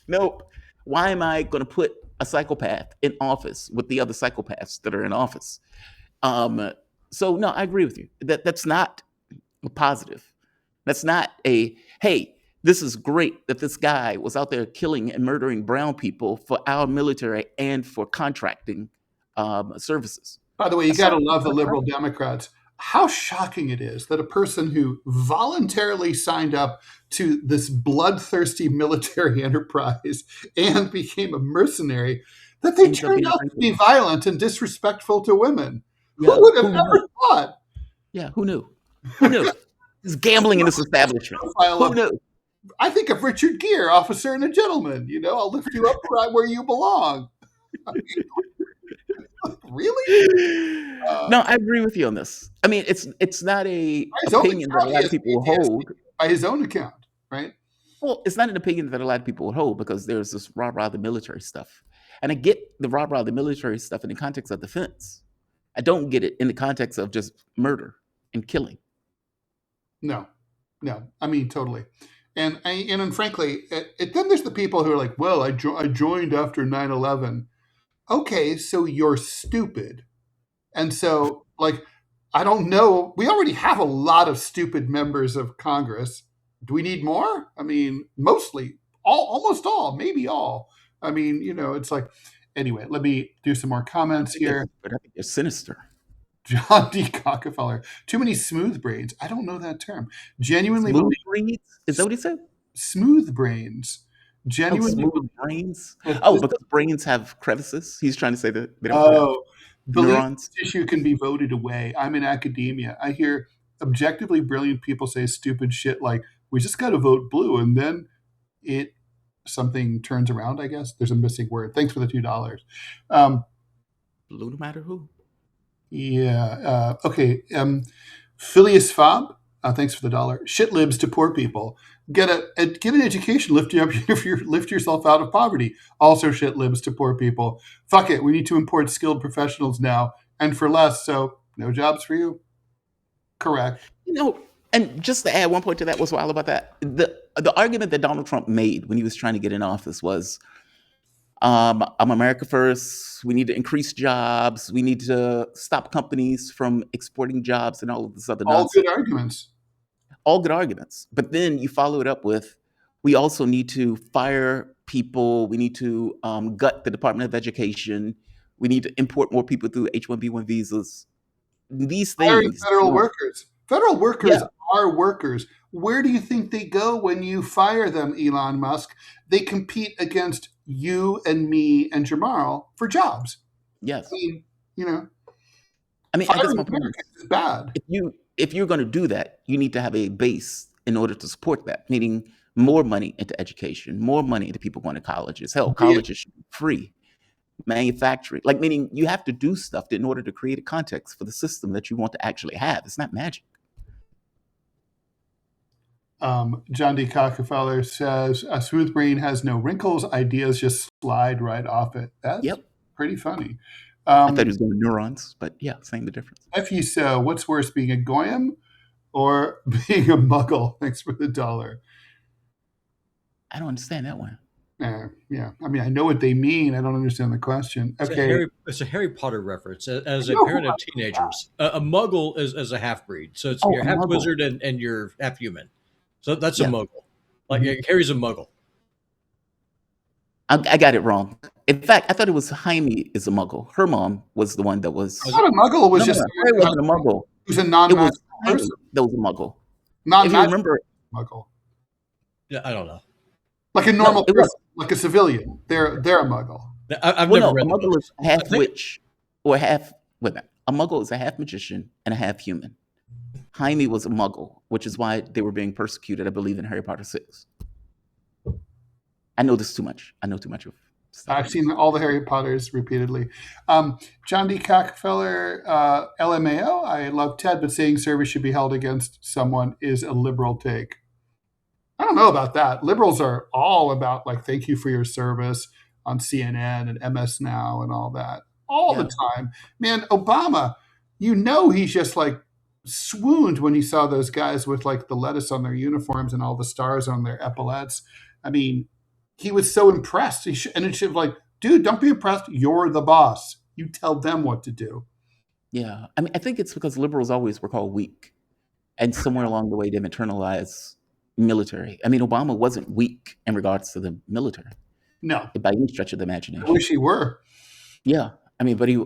Speaker 2: Nope. Why am I going to put a psychopath in office with the other psychopaths that are in office? So no, I agree with you. That's not a positive. That's not a, hey, this is great that this guy was out there killing and murdering brown people for our military and for contracting services.
Speaker 1: By the way, you got to love the liberal Democrats. How shocking it is that a person who voluntarily signed up to this bloodthirsty military enterprise and became a mercenary, that they turned out to be violent and disrespectful to women. Yeah, who would have ever thought?
Speaker 2: Yeah, who knew? Who knew? He's gambling in this establishment. Who knew?
Speaker 1: I think of Richard Gere, officer and a gentleman. I'll lift you up right where you belong. Really?
Speaker 2: No, I agree with you on this. I mean, it's not a opinion that a lot of people will hold.
Speaker 1: By his own account, right?
Speaker 2: Well, it's not an opinion that a lot of people would hold because there's this rah-rah the military stuff. And I get the rah-rah the military stuff in the context of defense. I don't get it in the context of just murder and killing.
Speaker 1: No. I mean, totally. And frankly, then there's the people who are like, well, I joined after 9/11. Okay, so you're stupid. And so, I don't know. We already have a lot of stupid members of Congress. Do we need more? I mean, mostly, almost all, maybe all. I mean, it's like, anyway, let me do some more comments here.
Speaker 2: But I think they're sinister.
Speaker 1: John D. Cockefeller. Too many smooth brains. I don't know that term. Genuinely
Speaker 2: smooth brains? Is that what he said?
Speaker 1: Smooth brains. Genuinely
Speaker 2: smooth brains? Because brains have crevices? He's trying to say that they don't have neurons?
Speaker 1: Tissue can be voted away. I'm in academia. I hear objectively brilliant people say stupid shit like, we just got to vote blue, and then something turns around, I guess. There's a missing word. Thanks for the $2.
Speaker 2: Blue no matter who.
Speaker 1: Yeah. Okay. Phileas Fob, thanks for the $1. Shit libs to poor people. Get an education, lift yourself out of poverty. Also shit libs to poor people. Fuck it. We need to import skilled professionals now and for less. So no jobs for you. Correct.
Speaker 2: And just to add one point to that, what's wild about that? The argument that Donald Trump made when he was trying to get in office was, I'm America first. We need to increase jobs. We need to stop companies from exporting jobs and all of this other nonsense.
Speaker 1: All good arguments.
Speaker 2: All good arguments. But then you follow it up with, we also need to fire people. We need to gut the Department of Education. We need to import more people through H-1B1 visas. These things.
Speaker 1: Federal workers. Federal workers are workers. Where do you think they go when you fire them, Elon Musk? They compete against you and me and Jamarl for jobs.
Speaker 2: Yes.
Speaker 1: I mean,
Speaker 2: I guess my point
Speaker 1: is bad.
Speaker 2: If you're going to do that, you need to have a base in order to support that, meaning more money into education, more money into people going to colleges. Hell, colleges should be free. Manufacturing, meaning you have to do stuff in order to create a context for the system that you want to actually have. It's not magic.
Speaker 1: John D. Cockefeller says, a smooth brain has no wrinkles. Ideas just slide right off it. That's pretty funny.
Speaker 2: I thought he was going to neurons, but yeah, same the difference.
Speaker 1: If so, what's worse, being a goyim or being a muggle? Thanks for the $1.
Speaker 2: I don't understand that one.
Speaker 1: Yeah. I mean, I know what they mean. I don't understand the question. Okay.
Speaker 3: It's a Harry Potter reference. As a parent of teenagers, a muggle is a half-breed. So it's you're half wizard and you're half human. So that's a muggle. Harry's a muggle.
Speaker 2: I got it wrong. In fact, I thought it was Jaime is a muggle. Her mom was the one that was.
Speaker 1: I thought a muggle was
Speaker 2: Harry wasn't a muggle.
Speaker 1: It was a non-magical person.
Speaker 2: That was a muggle.
Speaker 1: If you
Speaker 2: remember,
Speaker 1: muggle.
Speaker 3: Yeah, I don't know.
Speaker 1: Like a normal person, like a civilian. They're a muggle.
Speaker 3: I've never read
Speaker 2: a muggle is half witch or half. A muggle is a half magician and a half human. Jaime was a muggle, which is why they were being persecuted, I believe, in Harry Potter 6. I know this too much. I know too much of stuff.
Speaker 1: I've seen all the Harry Potters repeatedly. John D. Cockefeller, LMAO, I love Ted, but saying service should be held against someone is a liberal take. I don't know about that. Liberals are all about, thank you for your service on CNN and MS Now and all that. All the time. Man, Obama, he's just swooned when he saw those guys with the lettuce on their uniforms and all the stars on their epaulettes. I mean, he was so impressed. And it should dude, don't be impressed. You're the boss. You tell them what to do.
Speaker 2: Yeah. I mean, I think it's because liberals always were called weak. And somewhere along the way, they've internalized military. I mean, Obama wasn't weak in regards to the military.
Speaker 1: No.
Speaker 2: By any stretch of the imagination.
Speaker 1: I wish he were.
Speaker 2: Yeah. I mean, but he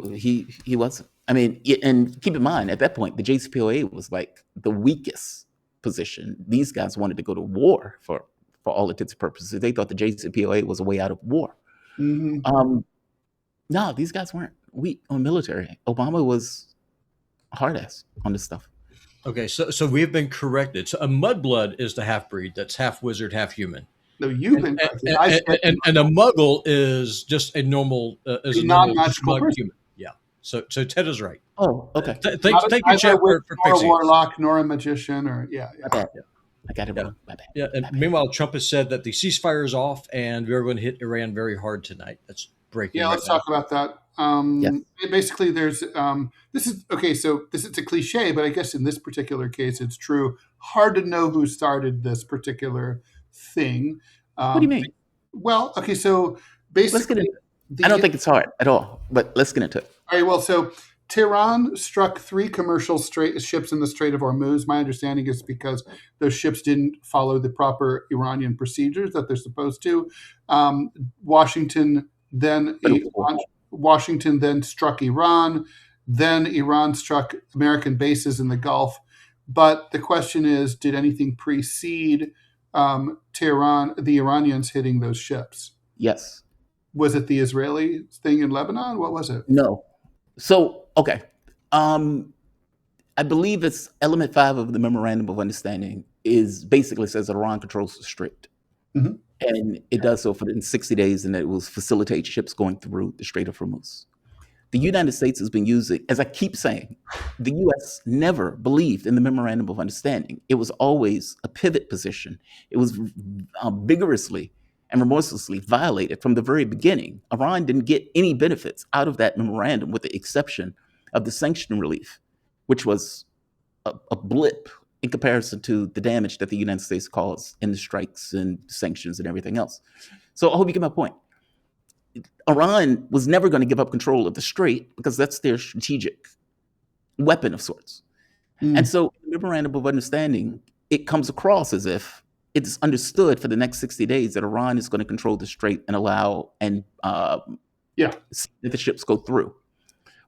Speaker 2: wasn't. I mean, and keep in mind, at that point, the JCPOA was the weakest position. These guys wanted to go to war for all intents and purposes. They thought the JCPOA was a way out of war.
Speaker 1: Mm-hmm.
Speaker 2: No, these guys weren't weak on military. Obama was a hard ass on this stuff.
Speaker 3: Okay, so we've been corrected. So a mudblood is the half breed that's half wizard, half human,
Speaker 1: No, you've
Speaker 3: and
Speaker 1: been corrected.
Speaker 3: and,
Speaker 1: I
Speaker 3: and,
Speaker 1: said
Speaker 3: and a muggle is just a normal
Speaker 1: a non-magical
Speaker 3: smug
Speaker 1: person.
Speaker 3: human. Yeah. So Ted is right.
Speaker 2: Oh, okay.
Speaker 3: Thank you,
Speaker 1: Neither a
Speaker 3: Jeff,
Speaker 1: witch,
Speaker 3: for
Speaker 1: nor a
Speaker 3: fixing us.
Speaker 1: warlock, nor a magician, or
Speaker 2: My bad. I got it
Speaker 3: Yeah.
Speaker 2: wrong. My bad.
Speaker 3: Yeah, and meanwhile, Trump has said that the ceasefire is off, and we're going to hit Iran very hard tonight. That's breaking
Speaker 1: yeah.
Speaker 3: right
Speaker 1: Let's
Speaker 3: now.
Speaker 1: talk about that.
Speaker 2: Yes.
Speaker 1: Basically, there's this is okay. So this is a cliche, but I guess in this particular case, it's true. Hard to know who started this particular thing.
Speaker 2: What do you mean?
Speaker 1: Well, okay. So
Speaker 2: Let's get
Speaker 1: basically,
Speaker 2: into it. I don't think it's hard at all, but let's get into it.
Speaker 1: all right. Well, so Tehran struck 3 commercial ships in the Strait of Hormuz. My understanding is because those ships didn't follow the proper Iranian procedures that they're supposed to. Um, Washington then
Speaker 2: But it was
Speaker 1: Washington then struck Iran. Then Iran struck American bases in the Gulf. But the question is, did anything precede Tehran, the Iranians hitting those ships?
Speaker 2: yes.
Speaker 1: Was it the Israeli thing in Lebanon? What was it?
Speaker 2: No. So, okay. I believe it's element 5 of the memorandum of understanding is basically says that Iran controls the Strait.
Speaker 1: Mhm.
Speaker 2: And it does so for in 60 days, and that it will facilitate ships going through the Strait of Hormuz. The United States has been using, as I keep saying, the U.S. never believed in the memorandum of understanding. It was always a pivot position. It was vigorously and remorselessly violated from the very beginning. Iran didn't get any benefits out of that memorandum, with the exception of the sanction relief, which was a blip in comparison to the damage that the United States caused in the strikes and sanctions and everything else. So I hope you get my point. Iran was never going to give up control of the Strait because that's their strategic weapon of sorts. And so in the memorandum of understanding, it comes across as if it's understood for the next 60 days that Iran is going to control the Strait and allow and see that the ships go through,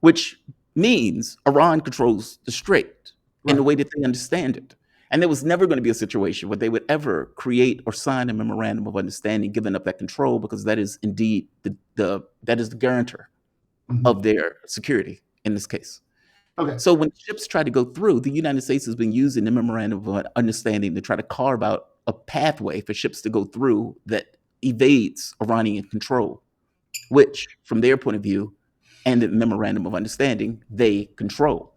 Speaker 2: which means Iran controls the Strait in the way that they understand it. And there was never going to be a situation where they would ever create or sign a memorandum of understanding, giving up that control, because that is indeed that is the guarantor of their security in this case.
Speaker 1: Okay.
Speaker 2: So when ships try to go through, the United States has been using the memorandum of understanding to try to carve out a pathway for ships to go through that evades Iranian control, which, from their point of view, and the memorandum of understanding, they control.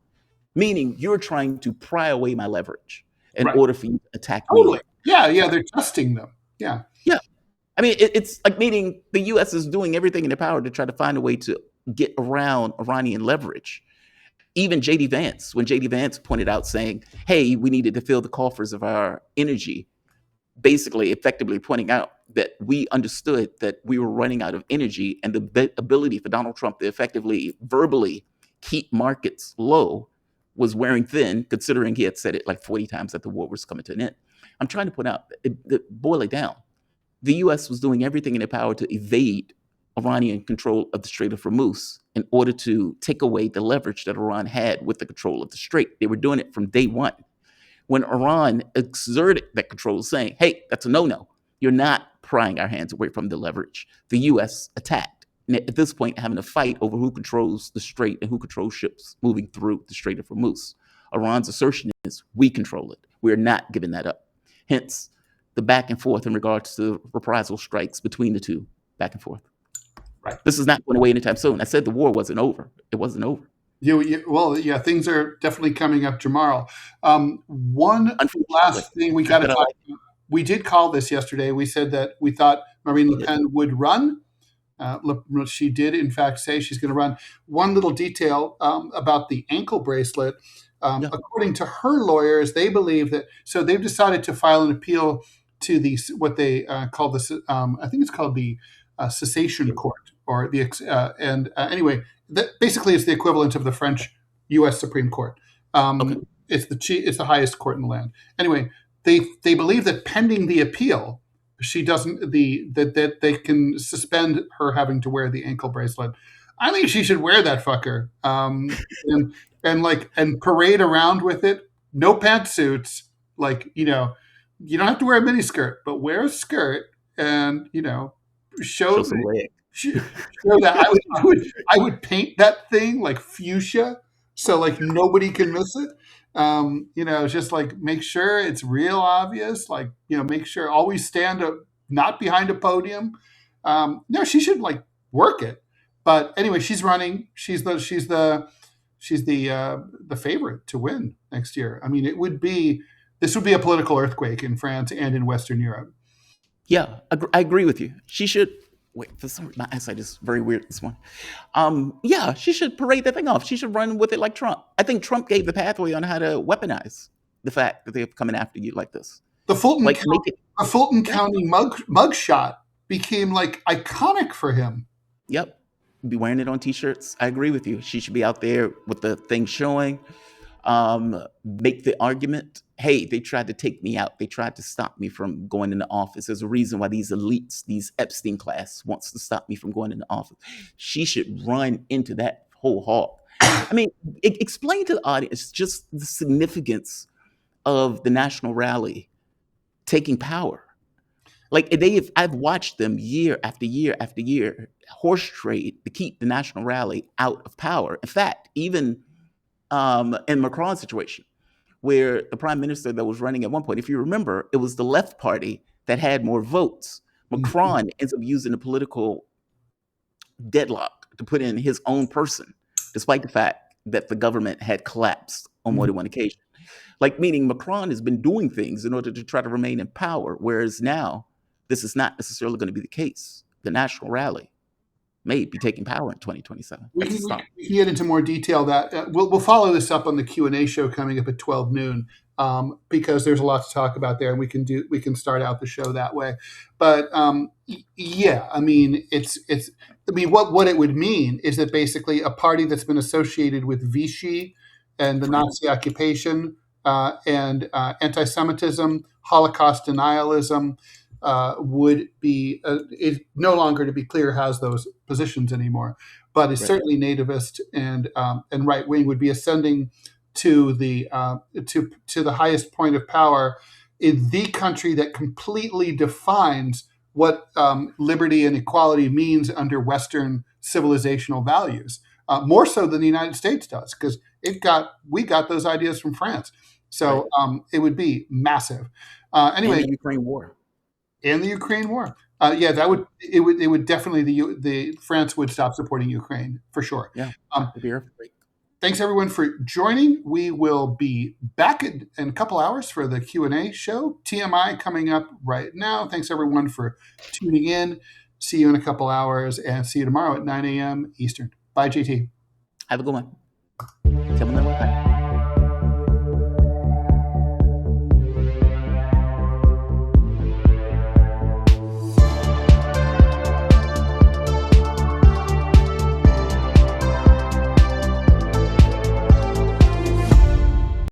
Speaker 2: Meaning you're trying to pry away my leverage in order for you to attack me.
Speaker 1: Yeah, they're testing them. Yeah.
Speaker 2: I mean, it's like meaning the U.S. is doing everything in their power to try to find a way to get around Iranian leverage. Even J.D. Vance, when J.D. Vance pointed out saying, hey, we needed to fill the coffers of our energy, basically effectively pointing out that we understood that we were running out of energy, and the ability for Donald Trump to effectively verbally keep markets low was wearing thin, considering he had said it like 40 times that the war was coming to an end. I'm trying to point out, boil it down. The U.S. was doing everything in their power to evade Iranian control of the Strait of Hormuz in order to take away the leverage that Iran had with the control of the Strait. They were doing it from day one. When Iran exerted that control, saying, hey, that's a no-no. You're not prying our hands away from the leverage. The U.S. attacked. And at this point, having a fight over who controls the Strait and who controls ships moving through the Strait of Hormuz. Iran's assertion is, we control it. We're not giving that up. Hence, the back and forth in regards to reprisal strikes between the two, back and forth.
Speaker 1: Right.
Speaker 2: This is not going away anytime soon. I said the war wasn't over. It wasn't over.
Speaker 1: Things are definitely coming up, Jamarl. One last thing we got to talk about. We did call this yesterday. We said that we thought Marine Le Pen would run. She did, in fact, say she's going to run. One little detail about the ankle bracelet. According to her lawyers, they believe that, so they've decided to file an appeal to the what they call the I think it's called the cessation court, or the anyway, that basically it's the equivalent of the French U.S. Supreme Court. It's the highest court in the land. Anyway, they believe that pending the appeal, she doesn't that they can suspend her having to wear the ankle bracelet. I think she should wear that fucker and parade around with it. No pantsuits, you don't have to wear a miniskirt, but wear a skirt and show that. I would paint that thing like fuchsia so like nobody can miss it. Just like make sure it's real obvious. Like make sure always stand up, not behind a podium. No, she should like work it. But anyway, she's running. She's the favorite to win next year. I mean, this would be a political earthquake in France and in Western Europe.
Speaker 2: Yeah, I agree with you. She should. Wait, for some reason, my eyesight is very weird this morning. Yeah, she should parade that thing off. She should run with it like Trump. I think Trump gave the pathway on how to weaponize the fact that they're coming after you like this.
Speaker 1: The Fulton
Speaker 2: Like,
Speaker 1: County,
Speaker 2: make it.
Speaker 1: the Fulton County mugshot became like iconic for him.
Speaker 2: Yep. Be wearing it on t-shirts. I agree with you. She should be out there with the thing showing. Make the argument, hey, they tried to take me out. They tried to stop me from going into office. There's a reason why these elites, these Epstein class, wants to stop me from going into office. She should run into that whole hall. I mean, explain to the audience just the significance of the national rally taking power. Like I've watched them year after year after year horse trade to keep the national rally out of power. In fact, even in Macron's situation, where the prime minister that was running at one point, if you remember, it was the left party that had more votes. Macron ends up using the political deadlock to put in his own person, despite the fact that the government had collapsed on more than one occasion. Like, meaning Macron has been doing things in order to try to remain in power, whereas now this is not necessarily going to be the case. The national rally may be taking power in 2027.
Speaker 1: We can get into more detail that we'll follow this up on the Q&A show coming up at 12 noon because there's a lot to talk about there, and we can start out the show that way. But yeah, I mean, what it would mean is that basically a party that's been associated with Vichy and the Nazi occupation and anti-Semitism, Holocaust denialism, would be is no longer, to be clear, has those positions anymore, but is certainly nativist and right wing, would be ascending to the highest point of power in the country that completely defines what liberty and equality means under Western civilizational values, more so than the United States does, because we got those ideas from France. So it would be massive. Anyway,
Speaker 2: and the Ukraine war.
Speaker 1: And the Ukraine war. Yeah, it would definitely, the France would stop supporting Ukraine for sure.
Speaker 2: Yeah.
Speaker 1: Thanks everyone for joining. We will be back in a couple hours for the Q&A show. TMI coming up right now. Thanks everyone for tuning in. See you in a couple hours, and see you tomorrow at 9 a.m. Eastern. Bye, JT.
Speaker 2: Have a good one. Tell me that.